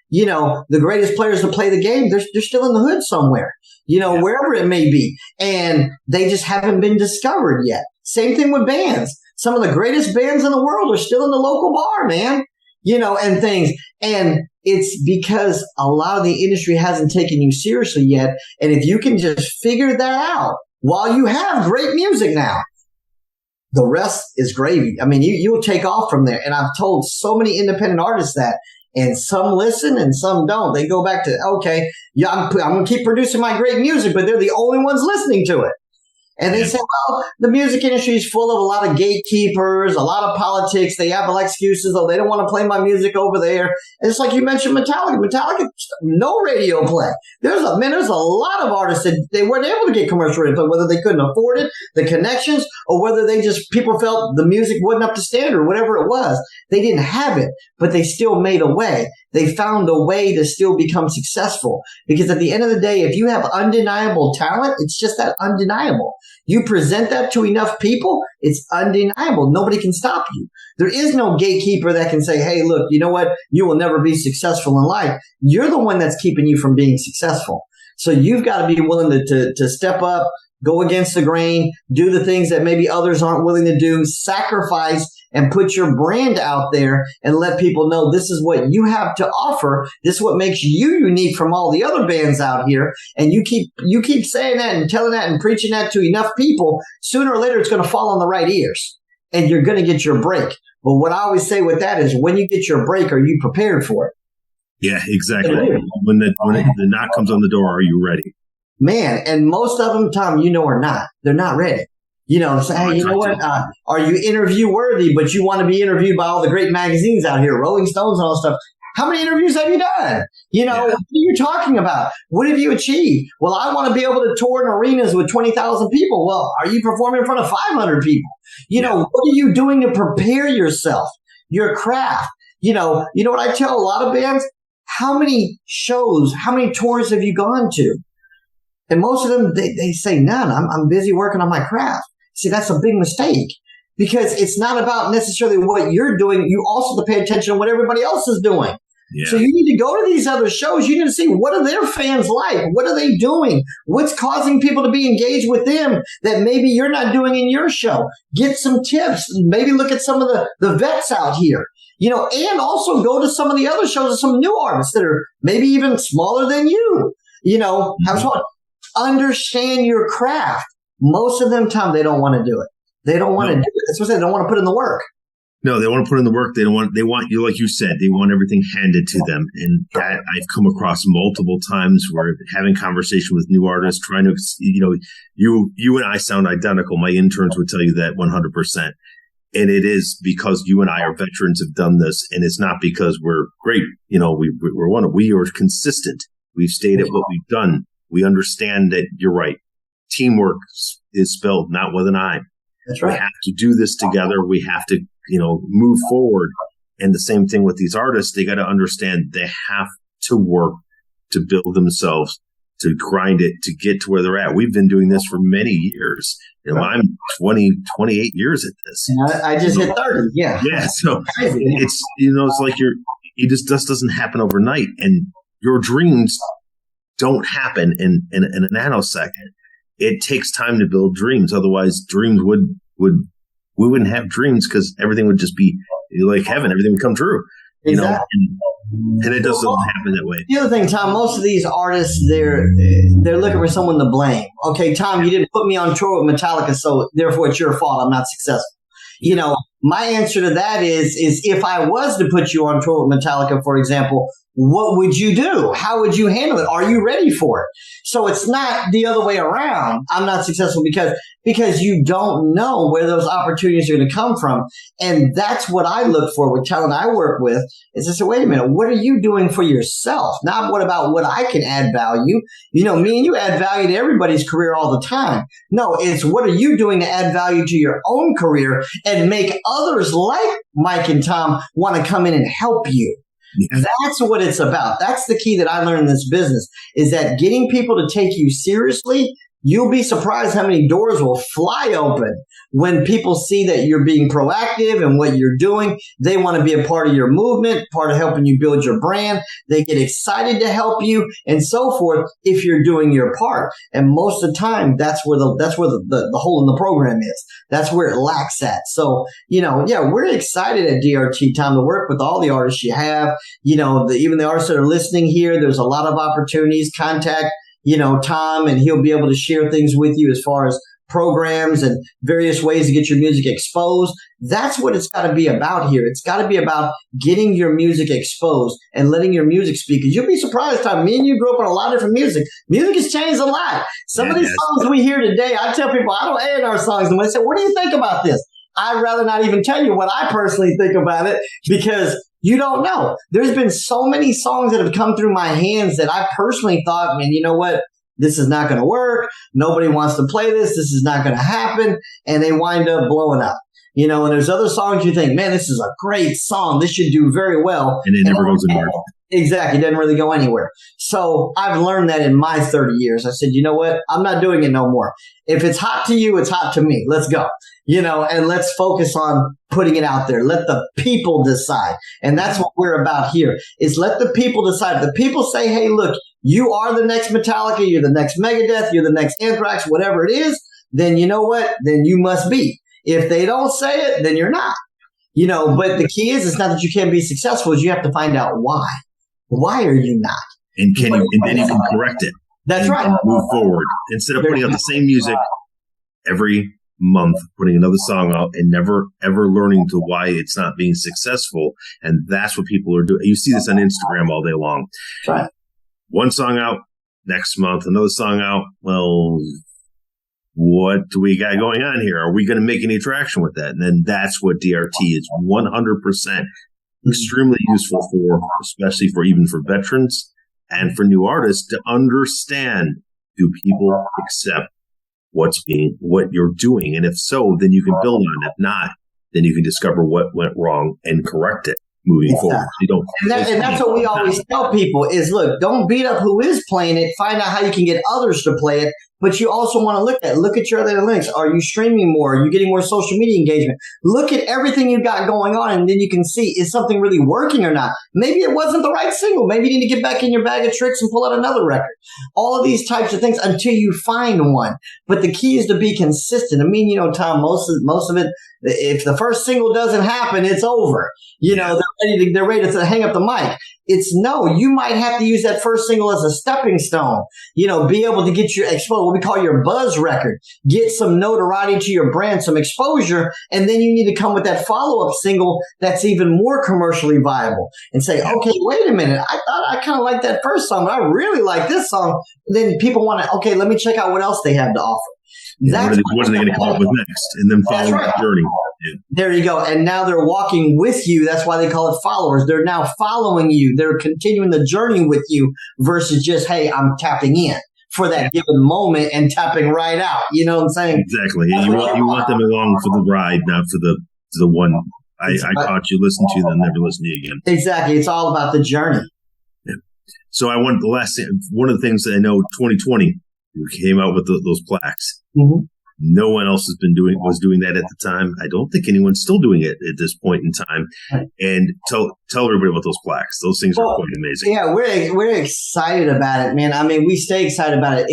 You know, the greatest players to play the game, they're still in the hood somewhere, you know, wherever it may be. And they just haven't been discovered yet. Same thing with bands. Some of the greatest bands in the world are still in the local bar, man, you know, and things. And it's because a lot of the industry hasn't taken you seriously yet. And if you can just figure that out while you have great music now, the rest is gravy. I mean, you'll take off from there. And I've told so many independent artists that. And some listen and some don't. They go back to, okay, yeah, I'm going to keep producing my great music, but they're the only ones listening to it. And they say, well, the music industry is full of a lot of gatekeepers, a lot of politics. They have excuses. Oh, they don't want to play my music over there. And it's like you mentioned Metallica. Metallica, no radio play. There's a lot of artists that they weren't able to get commercial radio play, whether they couldn't afford it, the connections, or whether people felt the music wasn't up to standard, whatever it was. They didn't have it, but they still made a way. They found a way to still become successful. Because at the end of the day, if you have undeniable talent, it's just that undeniable. You present that to enough people, it's undeniable. Nobody can stop you. There is no gatekeeper that can say, hey, look, you know what? You will never be successful in life. You're the one that's keeping you from being successful. So you've got to be willing to step up, go against the grain, do the things that maybe others aren't willing to do, sacrifice, and put your brand out there and let people know this is what you have to offer. This is what makes you unique from all the other bands out here. And you keep saying that and telling that and preaching that to enough people, sooner or later it's going to fall on the right ears and you're going to get your break. But what I always say with that is when you get your break, are you prepared for it? Yeah, exactly. When the knock comes on the door, are you ready? Man, and most of them, Tom, are not. They're not ready. Say, hey, you know what? Are you interview worthy, but you want to be interviewed by all the great magazines out here, Rolling Stones and all stuff. How many interviews have you done? What are you talking about? What have you achieved? Well, I want to be able to tour in arenas with 20,000 people. Well, are you performing in front of 500 people? What are you doing to prepare yourself, your craft? You know what I tell a lot of bands? How many shows, how many tours have you gone to? And most of them, they say none. I'm busy working on my craft. See, that's a big mistake because it's not about necessarily what you're doing. You also have to pay attention to what everybody else is doing. Yeah. So you need to go to these other shows. You need to see what are their fans like? What are they doing? What's causing people to be engaged with them that maybe you're not doing in your show? Get some tips. Maybe look at some of the vets out here. And also go to some of the other shows of some new artists that are maybe even smaller than you. Have fun. Understand your craft. Most of them, Tom, they don't want to do it. They don't want to do it. That's what I said. They don't want to put in the work. No, they want to put in the work. They want you, like you said, they want everything handed to them. And that I've come across multiple times where having conversation with new artists, trying to, you and I sound identical. My interns would tell you that 100%. And it is because you and I are veterans, have done this. And it's not because we're great. We are consistent. We've stayed at what we've done. We understand that you're right. Teamwork is spelled not with an I. That's right. We have to do this together. We have to, move forward. And the same thing with these artists. They got to understand they have to work to build themselves, to grind it, to get to where they're at. We've been doing this for many years. I'm 28 years at this. And I just hit 30. Yeah. Yeah. So it's, it's like it just doesn't happen overnight. And your dreams don't happen in a nanosecond. It takes time to build dreams. Otherwise, dreams we wouldn't have dreams because everything would just be like heaven. Everything would come true. Exactly. And it doesn't happen that way. The other thing, Tom, most of these artists, they're looking for someone to blame. Okay, Tom, you didn't put me on tour with Metallica, so therefore it's your fault. I'm not successful. My answer to that is if I was to put you on tour with Metallica, for example, what would you do? How would you handle it? Are you ready for it? So it's not the other way around. I'm not successful because you don't know where those opportunities are going to come from. And that's what I look for with talent I work with is I say, wait a minute, what are you doing for yourself? Not what about what I can add value. Me and you add value to everybody's career all the time. No, it's what are you doing to add value to your own career and make others like Mike and Tom want to come in and help you. Yeah. That's what it's about. That's the key that I learned in this business is that getting people to take you seriously. You'll be surprised how many doors will fly open when people see that you're being proactive and what you're doing. They want to be a part of your movement, part of helping you build your brand. They get excited to help you and so forth if you're doing your part. And most of the time, that's where the hole in the program is. That's where it lacks at. So, we're excited at DRT, Tom, to work with all the artists you have. Even the artists that are listening here, there's a lot of opportunities. Contact Tom, and he'll be able to share things with you as far as programs and various ways to get your music exposed. That's what it's got to be about here. It's got to be about getting your music exposed and letting your music speak. Because you'll be surprised, Tom. Me and you grew up on a lot of different music. Music has changed a lot. Some of these songs we hear today, I tell people, I don't edit our songs. And when they say, what do you think about this? I'd rather not even tell you what I personally think about it because you don't know. There's been so many songs that have come through my hands that I personally thought, man, you know what? This is not going to work. Nobody wants to play this. This is not going to happen. And they wind up blowing up. And there's other songs you think, man, this is a great song. This should do very well. And it never goes anywhere. Exactly. It doesn't really go anywhere. So I've learned that in my 30 years. I said, you know what? I'm not doing it no more. If it's hot to you, it's hot to me. Let's go. And let's focus on putting it out there. Let the people decide. And that's what we're about here is let the people decide. If the people say, hey, look, you are the next Metallica. You're the next Megadeth. You're the next Anthrax, whatever it is. Then you know what? Then you must be. If they don't say it, then you're not. But the key is, it's not that you can't be successful, is you have to find out why. Why are you not? And then you can correct it. That's right. Move forward. Instead of putting out the same music every month, putting another song out and never, ever learning to why it's not being successful. And that's what people are doing. You see this on Instagram all day long. That's right. One song out next month, another song out. Well, what do we got going on here? Are we going to make any traction with that? And then that's what DRT is 100% extremely useful for, especially even for veterans and for new artists to understand, do people accept what you're doing? And if so, then you can build on it. If not, then you can discover what went wrong and correct it moving forward. And that's what we always tell people is, look, don't beat up who is playing it. Find out how you can get others to play it. But you also want to look at your other links. Are you streaming more? Are you getting more social media engagement? Look at everything you've got going on, and then you can see, is something really working or not? Maybe it wasn't the right single. Maybe you need to get back in your bag of tricks and pull out another record. All of these types of things until you find one. But the key is to be consistent. I mean, Tom, most of it, if the first single doesn't happen, it's over. They're ready to hang up the mic. You might have to use that first single as a stepping stone, be able to get your what we call your buzz record, get some notoriety to your brand, some exposure. And then you need to come with that follow-up single that's even more commercially viable and say, okay, wait a minute. I thought I kind of liked that first song, but I really like this song. Then people want to, okay, let me check out what else they have to offer. What are they going to come up with next? And then follow the journey. Yeah. There you go. And now they're walking with you. That's why they call it followers. They're now following you. They're continuing the journey with you versus just, hey, I'm tapping in for that given moment and tapping right out. You know what I'm saying? Exactly. You want them along for the ride, not for the one I caught you, listen to, then never listen to you again. Exactly. It's all about the journey. Yeah. So one of the things that I know 2020, we came out with those plaques. Mm-hmm. No one else was doing that at the time. I don't think anyone's still doing it at this point in time. Right. And tell everybody about those plaques. Those things are quite amazing. Yeah, we're excited about it, man. I mean, we stay excited about it.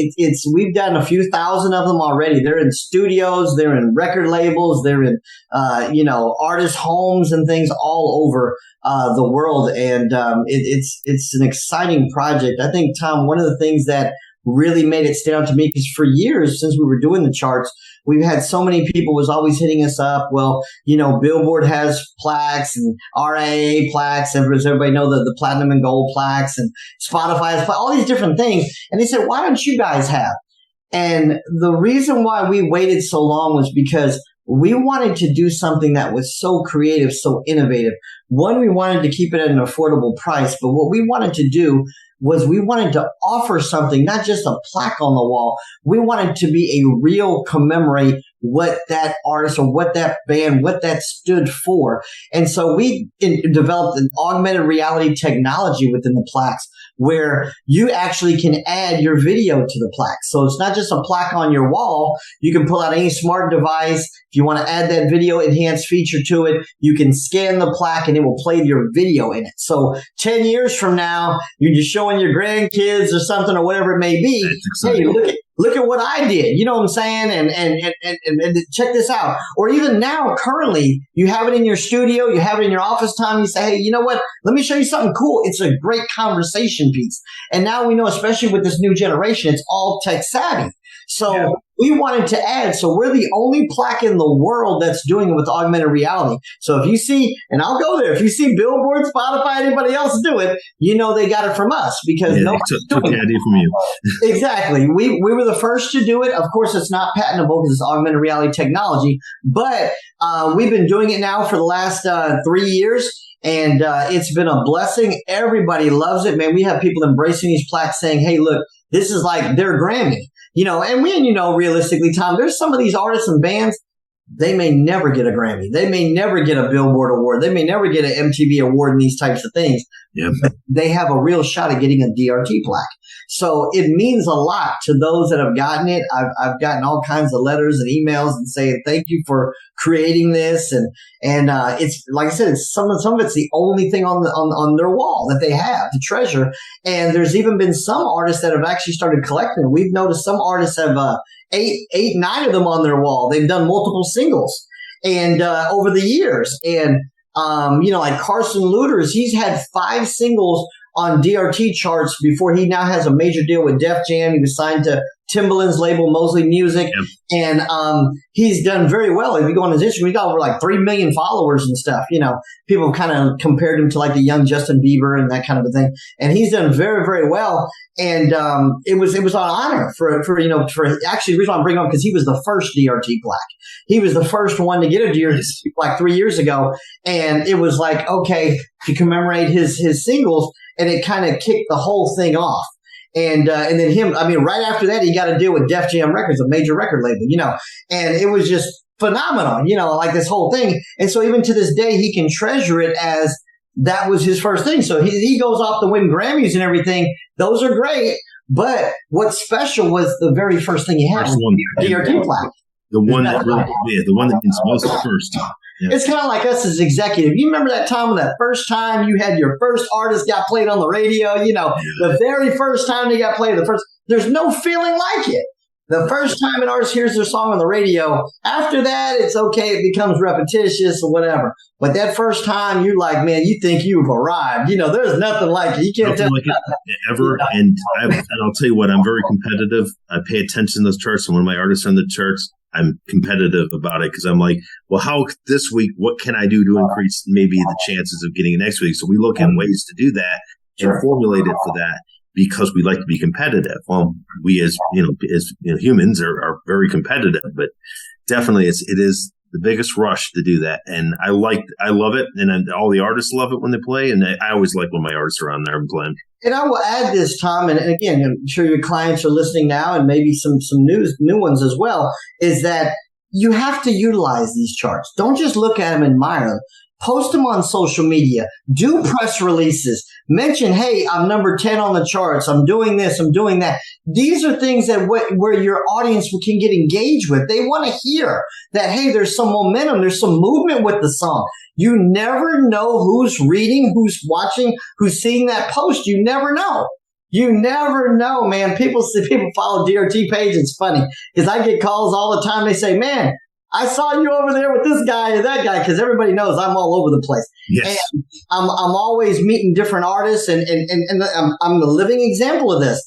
We've done a few thousand of them already. They're in studios, they're in record labels, they're in artist homes and things all over the world. And it's an exciting project. I think, Tom, one of the things that really made it stand out to me, because for years since we were doing the charts, we've had so many people was always hitting us up. Well, Billboard has plaques and RIAA plaques, and does everybody know the platinum and gold plaques, and Spotify has all these different things. And they said, why don't you guys have? And the reason why we waited so long was because we wanted to do something that was so creative, so innovative. One, we wanted to keep it at an affordable price, but what we wanted to do was we wanted to offer something, not just a plaque on the wall. We wanted to be a real commemorate what that artist or what that band, what that stood for. And so we developed an augmented reality technology within the plaques where you actually can add your video to the plaque. So it's not just a plaque on your wall. You can pull out any smart device. If you want to add that video enhanced feature to it, you can scan the plaque and it will play your video in it. So 10 years from now, you're just showing your grandkids or something or whatever it may be. Hey, look at what I did. You know what I'm saying? And check this out. Or even now, currently, you have it in your studio, you have it in your office time. You say, hey, you know what? Let me show you something cool. It's a great conversation piece. And now we know, especially with this new generation, it's all tech savvy. So we wanted to add, so we're the only plaque in the world that's doing it with augmented reality. So if you see, and I'll go there, if you see Billboard, Spotify, anybody else do it, they got it from us because they took the idea from you. Exactly. We were the first to do it. Of course, it's not patentable because it's augmented reality technology, but we've been doing it now for the last 3 years. And it's been a blessing. Everybody loves it, man. We have people embracing these plaques saying, hey, look, this is like their Grammy. And realistically, Tom, there's some of these artists and bands, they may never get a Grammy. They may never get a Billboard award. They may never get an MTV award and these types of things. Yeah. They have a real shot at getting a DRT plaque. So it means a lot to those that have gotten it. I've gotten all kinds of letters and emails and saying, thank you for creating this. And it's, like I said, it's some of it's the only thing on their wall that they have to treasure. And there's even been some artists that have actually started collecting. We've noticed some artists have, 9 of them on their wall. They've done multiple singles and over the years. And Like Carson Luters, he's had 5 singles on DRT charts before he now has a major deal with Def Jam. He was signed to Timbaland's label, Mosley Music. Yep. And he's done very well. If you go on his Instagram, he got over like 3 million followers and stuff. People kind of compared him to like the young Justin Bieber and that kind of a thing. And he's done very, very well. And it was an honor for actually the reason I'm bringing him up, because he was the first DRT Black. He was the first one to get a DRT Black 3 years ago. And it was like, okay, to commemorate his singles. And it kind of kicked the whole thing off. And then him, right after that, he got to deal with Def Jam Records, a major record label, and it was just phenomenal, like this whole thing. And so even to this day, he can treasure it as that was his first thing. So he goes off to win Grammys and everything. Those are great. But what's special was the very first thing he had, DRT Black. The one that means most first. Yeah. It's kind of like us as executive. You remember that time when that first time you had your first artist got played on the radio, the very first time they got played, there's no feeling like it. The first time an artist hears their song on the radio, after that, it's okay. It becomes repetitious or whatever. But that first time, you're like, man, you think you've arrived. There's nothing like it. You can't tell like it ever. And I'll tell you what, I'm very competitive. I pay attention to those charts. And when my artists are on the charts, I'm competitive about it, because I'm like, well, how this week, what can I do to increase maybe the chances of getting it next week? So we look at ways to do that and formulate it for that, because we like to be competitive. Well, we as humans are very competitive, but definitely it is the biggest rush to do that. And I love it. And all the artists love it when they play. And I always like when my artists are on there and playing. And I will add this, Tom, and again, I'm sure your clients are listening now, and maybe some new ones as well, is that you have to utilize these charts. Don't just look at them and admire them. Post them on social media. Do press releases. Mention, hey, I'm number 10 on the charts. I'm doing this. I'm doing that. These are things that where your audience can get engaged with. They want to hear that, hey, there's some momentum. There's some movement with the song. You never know who's reading, who's watching, who's seeing that post. You never know. You never know, man. People follow DRT page. It's funny because I get calls all the time. They say, man, I saw you over there with this guy or that guy, because everybody knows I'm all over the place. Yes. And I'm always meeting different artists, and I'm the living example of this.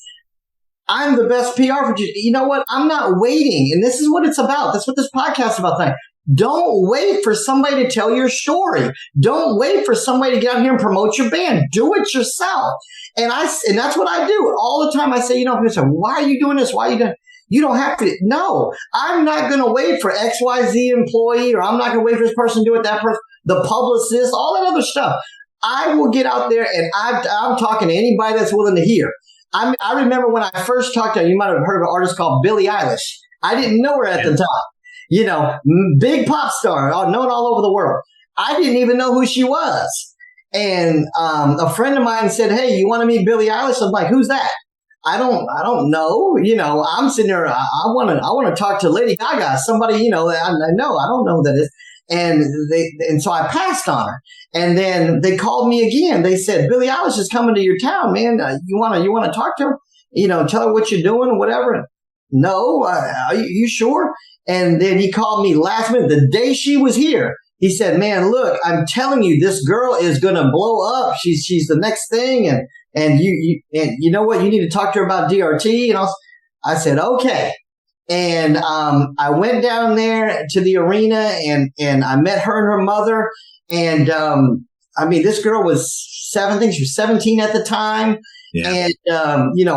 I'm the best PR for you. You know what? I'm not waiting, and this is what it's about. That's what this podcast is about tonight. Don't wait for somebody to tell your story. Don't wait for somebody to get out here and promote your band. Do it yourself. And that's what I do all the time. I say, people say, why are you doing this? Why are you doing it? You don't have to. No, I'm not going to wait for XYZ employee, or I'm not going to wait for this person to do it, that person, the publicist, all that other stuff. I will get out there, and I'm talking to anybody that's willing to hear. I remember when I first talked to her, you might have heard of an artist called Billie Eilish. I didn't know her at the time. Big pop star, known all over the world. I didn't even know who she was. And a friend of mine said, hey, you want to meet Billie Eilish? I'm like, who's that? I don't know. I'm sitting there. I want to talk to Lady Gaga, somebody, I know. I don't know who that is. And so I passed on her. And then they called me again. They said, Billie Eilish is coming to your town, man. You want to talk to her? Tell her what you're doing or whatever. No, are you sure? And then he called me last minute, the day she was here. He said, man, look, I'm telling you, this girl is going to blow up. She's the next thing. And you know what? You need to talk to her about DRT. And I said, okay. And I went down there to the arena, and I met her and her mother. And this girl was 17. She was 17 at the time. Yeah. And,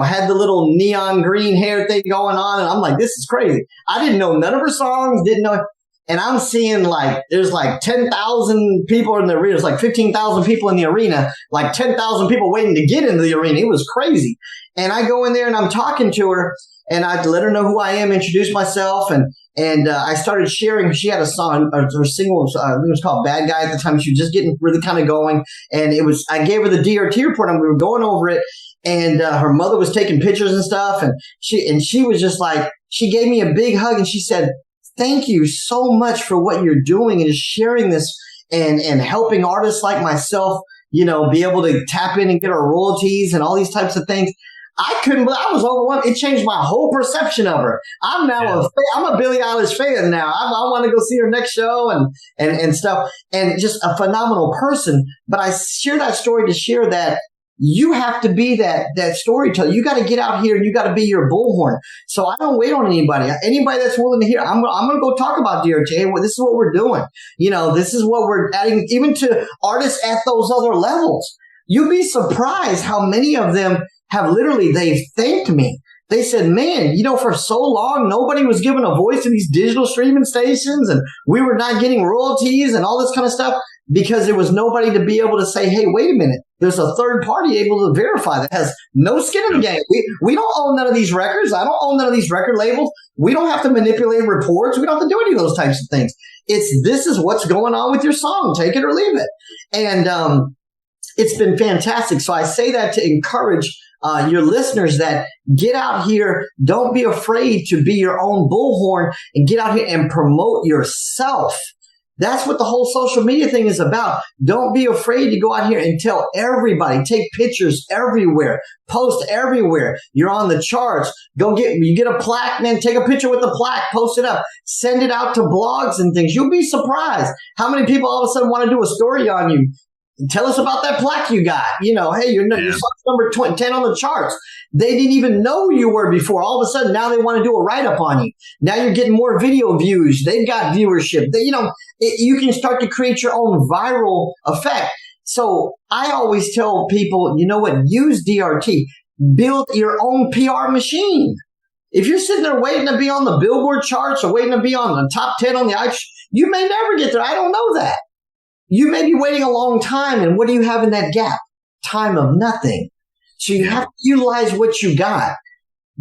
had the little neon green hair thing going on. And I'm like, this is crazy. I didn't know none of her songs, didn't know. And I'm seeing there's 10,000 people in the arena. There's 15,000 people in the arena, 10,000 people waiting to get into the arena. It was crazy. And I go in there and I'm talking to her, and I let her know who I am, introduce myself. And I started sharing. She had a song, her single, I think it was called Bad Guy at the time. She was just getting really kind of going. And I gave her the DRT report, and we were going over it. And her mother was taking pictures and stuff. And she was just she gave me a big hug, and she said, thank you so much for what you're doing and sharing this and helping artists like myself, be able to tap in and get our royalties and all these types of things. I was overwhelmed. It changed my whole perception of her. I'm now I'm a Billie Eilish fan now. I want to go see her next show and stuff, and just a phenomenal person. But I share that story to share that you have to be that storyteller. You got to get out here and you got to be your bullhorn. So I don't wait on anybody. Anybody that's willing to hear, I'm going to go talk about DRT. Well, this is what we're doing. This is what we're adding, even to artists at those other levels. You'd be surprised how many of them have they've thanked me. They said, man, for so long, nobody was giving a voice to these digital streaming stations, and we were not getting royalties and all this kind of stuff because there was nobody to be able to say, hey, wait a minute. There's a third party able to verify that has no skin in the game. We don't own none of these records. I don't own none of these record labels. We don't have to manipulate reports. We don't have to do any of those types of things. This is what's going on with your song. Take it or leave it. And it's been fantastic. So I say that to encourage your listeners that get out here. Don't be afraid to be your own bullhorn and get out here and promote yourself. That's what the whole social media thing is about. Don't be afraid to go out here and tell everybody. Take pictures everywhere. Post everywhere. You're on the charts. You get a plaque, man. Take a picture with the plaque. Post it up. Send it out to blogs and things. You'll be surprised how many people all of a sudden want to do a story on you. Tell us about that plaque you got. Hey, your song's number 10 on the charts. They didn't even know you were before. All of a sudden, now they want to do a write-up on you. Now you're getting more video views. They've got viewership. You can start to create your own viral effect. So I always tell people, use DRT. Build your own PR machine. If you're sitting there waiting to be on the Billboard charts or waiting to be on the top 10 on the iTunes, you may never get there. I don't know that. You may be waiting a long time, and what do you have in that gap? Time of nothing. So you have to utilize what you got.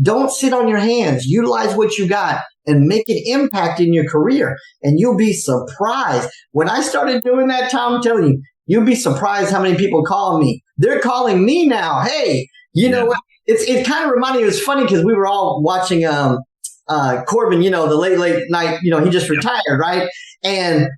Don't sit on your hands. Utilize what you got and make an impact in your career, and you'll be surprised. When I started doing that, Tom, I'm telling you, you'll be surprised how many people call me. They're calling me now. Hey, know what? It kind of reminded me. It was funny because we were all watching Corbin, the late night, he just retired, right? And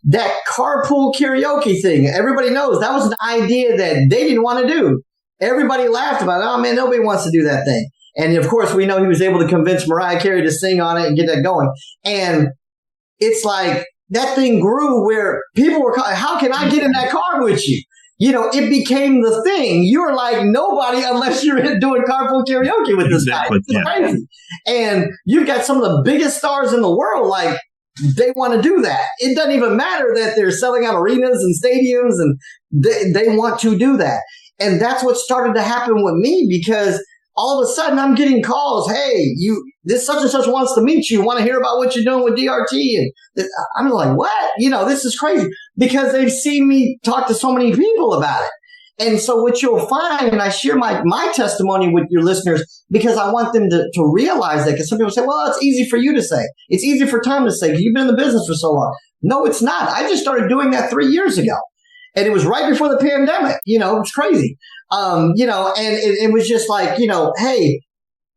that carpool karaoke thing, everybody knows that was an idea that they didn't want to do. Everybody laughed about it. Oh, man, nobody wants to do that thing. And, of course, we know he was able to convince Mariah Carey to sing on it and get that going. And it's like that thing grew where people were calling, how can I get in that car with you? It became the thing. You were like nobody unless you're doing carpool karaoke with this guy. It's crazy. And you've got some of the biggest stars in the world, like, they want to do that. It doesn't even matter that they're selling out arenas and stadiums, and they want to do that. And that's what started to happen with me, because all of a sudden I'm getting calls. Hey, this such and such wants to meet you. Want to hear about what you're doing with DRT? And I'm like, what? This is crazy, because they've seen me talk to so many people about it. And so what you'll find, and I share my testimony with your listeners because I want them to realize that, because some people say, well, it's easy for you to say. It's easy for Tom to say because you've been in the business for so long. No, it's not. I just started doing that 3 years ago. And it was right before the pandemic. It was crazy. And it was just like, hey,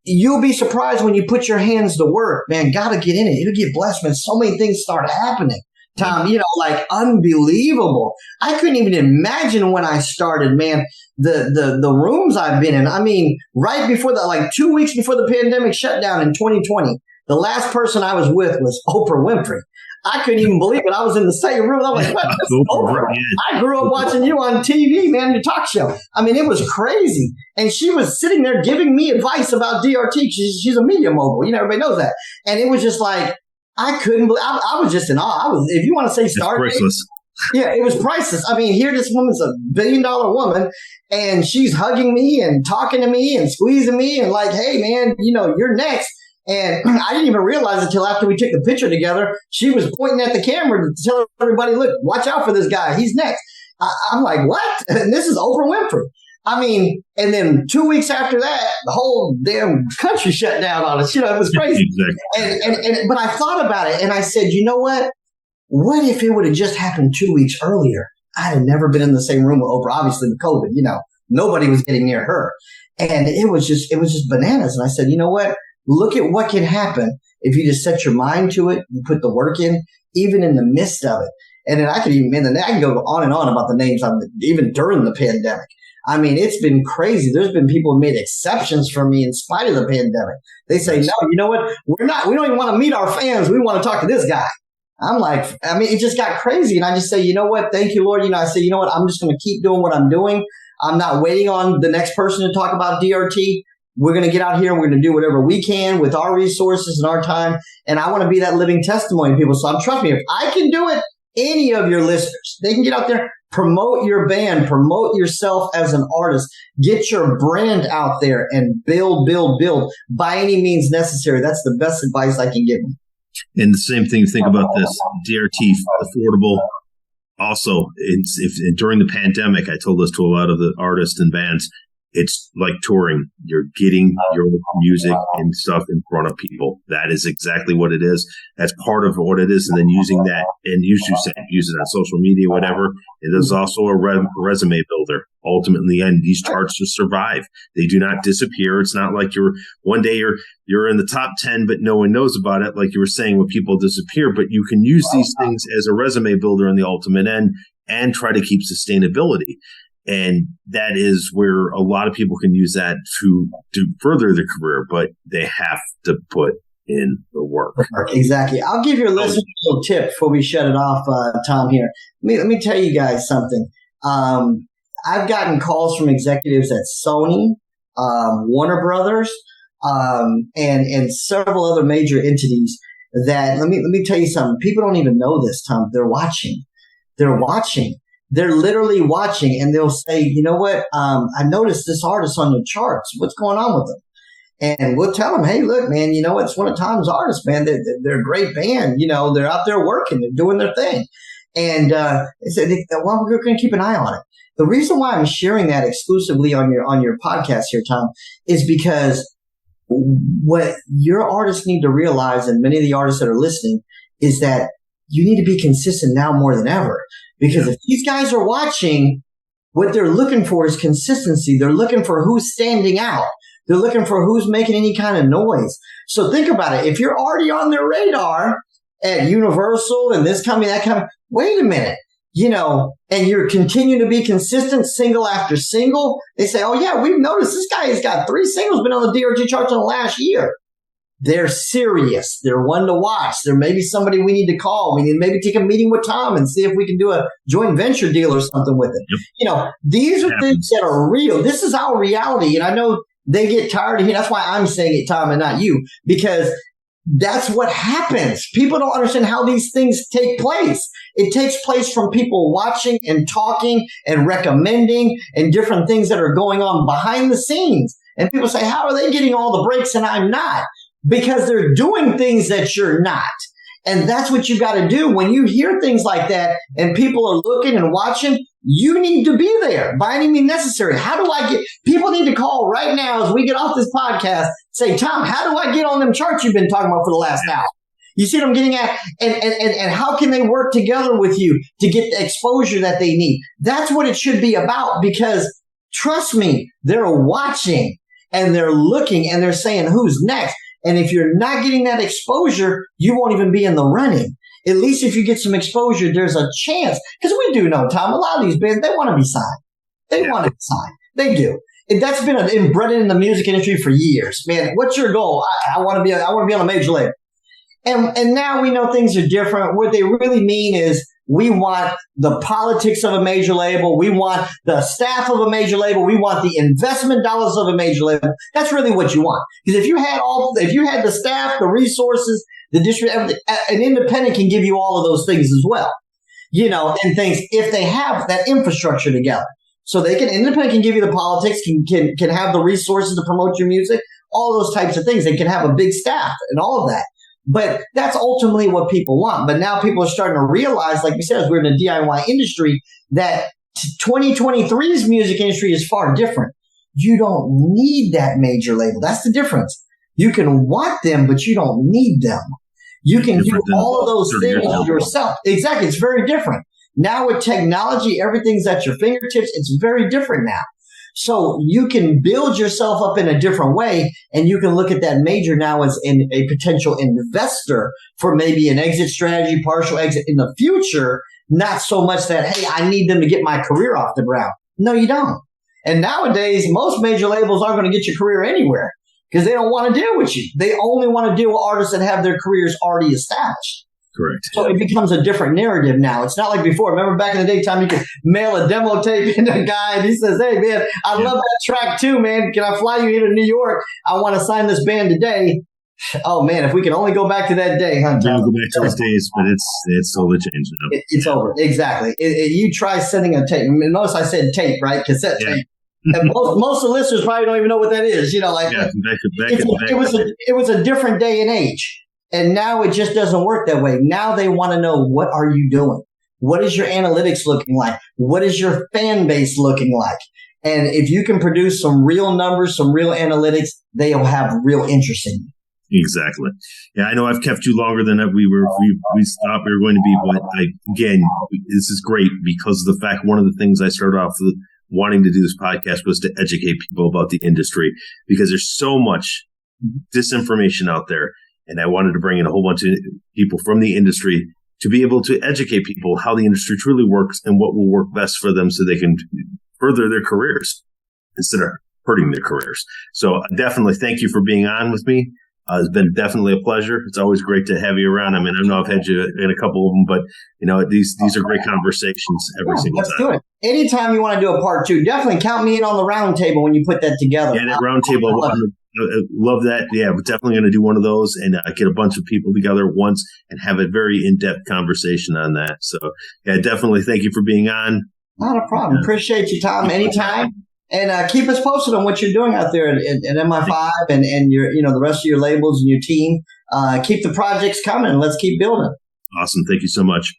you'll be surprised when you put your hands to work, man. Got to get in it. It'll get blessed, man. So many things start happening. Tom, like unbelievable. I couldn't even imagine when I started, man, the rooms I've been in. I mean, right before 2 weeks before the pandemic shut down in 2020, the last person I was with was Oprah Winfrey. I couldn't even believe it. I was in the same room. I'm like, what? That's Oprah. I grew up watching you on TV, man, your talk show. I mean, it was crazy. And she was sitting there giving me advice about DRT. She's a media mogul. Everybody knows that. And it was just like, I couldn't believe. I was just in awe. If you want to say priceless. Yeah, it was priceless. I mean, here this woman's a $1 billion woman, and she's hugging me and talking to me and squeezing me and like, hey, man, you're next. And I didn't even realize until after we took the picture together, she was pointing at the camera to tell everybody, look, watch out for this guy. He's next. I'm like, what? And this is Oprah Winfrey. I mean, and then 2 weeks after that, the whole damn country shut down on us. It was crazy. Exactly. But I thought about it, and I said, you know what? What if it would have just happened 2 weeks earlier? I'd have never been in the same room with Oprah. Obviously, with COVID, nobody was getting near her, and it was just bananas. And I said, you know what? Look at what can happen if you just set your mind to it. You put the work in, even in the midst of it. And then I can go on and on about the names of it, even during the pandemic. I mean, it's been crazy. There's been people who made exceptions for me in spite of the pandemic. They say, no, you know what? We don't even want to meet our fans. We want to talk to this guy. I'm like, I mean, it just got crazy. And I just say, you know what? Thank you, Lord. I say, you know what? I'm just going to keep doing what I'm doing. I'm not waiting on the next person to talk about DRT. We're going to get out here and we're going to do whatever we can with our resources and our time. And I want to be that living testimony to people. So trust me, if I can do it, any of your listeners, they can get out there, promote your band, promote yourself as an artist, get your brand out there and build by any means necessary. That's the best advice I can give them. And the same thing, think about this, DRT, affordable. Also, during the pandemic, I told this to a lot of the artists and bands, it's like touring. You're getting your music and stuff in front of people. That is exactly what it is. That's part of what it is. And then using that, and use it on social media, whatever. It is also a resume builder. Ultimately, in the end, these charts just survive. They do not disappear. It's not like one day you're in the top 10, but no one knows about it. Like you were saying, when people disappear, but you can use these things as a resume builder in the ultimate end and try to keep sustainability. And that is where a lot of people can use that to further their career, but they have to put in the work. Exactly. I'll give your listeners a little tip before we shut it off, Tom, here. Let me tell you guys something. I've gotten calls from executives at Sony, Warner Brothers, and several other major entities that, let me tell you something. People don't even know this, Tom. They're watching. They're literally watching, and they'll say, you know what? I noticed this artist on your charts. What's going on with them? And we'll tell them, hey, look, man, you know what? It's one of Tom's artists, man. They're a great band. You know, they're out there working. They're doing their thing. And they said, well, we're going to keep an eye on it. The reason why I'm sharing that exclusively on your podcast here, Tom, is because what your artists need to realize, and many of the artists that are listening, is that you need to be consistent now more than ever. Because if these guys are watching, what they're looking for is consistency. They're looking for who's standing out. They're looking for who's making any kind of noise. So think about it. If you're already on their radar at Universal and this company, that company, wait a minute, and you're continuing to be consistent, single after single. They say, oh yeah, we've noticed this guy has got 3 singles, been on the DRT charts in the last year. They're serious. They're one to watch. There may be somebody we need to call. We need to maybe take a meeting with Tom and see if we can do a joint venture deal or something with it. Yep. These are things that are real. This is our reality. And I know they get tired of hearing. That's why I'm saying it, Tom, and not you, because that's what happens. People don't understand how these things take place. It takes place from people watching and talking and recommending and different things that are going on behind the scenes. And people say, how are they getting all the breaks and I'm not? Because they're doing things that you're not. And that's what you got to do. When you hear things like that and people are looking and watching, you need to be there by any means necessary. People need to call right now as we get off this podcast, say, Tom, how do I get on them charts you've been talking about for the last hour? You see what I'm getting at? And how can they work together with you to get the exposure that they need? That's what it should be about, because trust me, they're watching and they're looking and they're saying, who's next? And if you're not getting that exposure, you won't even be in the running. At least if you get some exposure, there's a chance. Because we do know, Tom, a lot of these bands, they want to be signed. They want to be signed. They do. And that's been inbred in the music industry for years. Man, what's your goal? I want to be on a major label. And now we know things are different. What they really mean is we want the politics of a major label. We want the staff of a major label. We want the investment dollars of a major label. That's really what you want. Because if you had the staff, the resources, the district, everything, an independent can give you all of those things as well. And things if they have that infrastructure together. So independent can give you the politics, can have the resources to promote your music, all those types of things. They can have a big staff and all of that. But that's ultimately what people want. But now people are starting to realize, like we said, as we're in the DIY industry, that 2023's music industry is far different. You don't need that major label. That's the difference. You can want them, but you don't need them. You can do all of those things yourself. Exactly. It's very different. Now with technology, everything's at your fingertips. It's very different now. So you can build yourself up in a different way, and you can look at that major now as a potential investor for maybe an exit strategy, partial exit in the future, not so much that, hey, I need them to get my career off the ground. No, you don't. And nowadays, most major labels aren't going to get your career anywhere because they don't want to deal with you. They only want to deal with artists that have their careers already established. Correct. So it becomes a different narrative now. It's not like before. Remember back in the daytime, you could mail a demo tape into a guy and he says, hey, man, I love that track too, man. Can I fly you here to New York? I want to sign this band today. Oh, man, if we can only go back to that day, huh? Go back to those days, but it's totally changed now. It's over. Exactly. You try sending a tape. Notice I said tape, right? Cassette tape. And most of the listeners probably don't even know what that is. You know, like it was a different day and age. And now it just doesn't work that way. Now they want to know, what are you doing? What is your analytics looking like? What is your fan base looking like? And if you can produce some real numbers, some real analytics, they'll have real interest in you. Exactly. Yeah, I know I've kept you longer than we thought we were going to be, but again, this is great because of the fact one of the things I started off with wanting to do this podcast was to educate people about the industry because there's so much disinformation out there. And I wanted to bring in a whole bunch of people from the industry to be able to educate people how the industry truly works and what will work best for them so they can further their careers instead of hurting their careers. So definitely thank you for being on with me. It's been definitely a pleasure. It's always great to have you around. I mean, I know I've had you in a couple of them, but you know, these are great conversations every single time. Let's do it. Anytime you want to do a part two, definitely count me in on the round table when you put that together. Yeah, that round table. Love that. Yeah, we're definitely going to do one of those and get a bunch of people together at once and have a very in-depth conversation on that. So yeah, definitely thank you for being on. Not a problem. Appreciate your time anytime. And keep us posted on what you're doing out there at MI5 and your, you know, the rest of your labels and your team. Keep the projects coming. Let's keep building. Awesome. Thank you so much.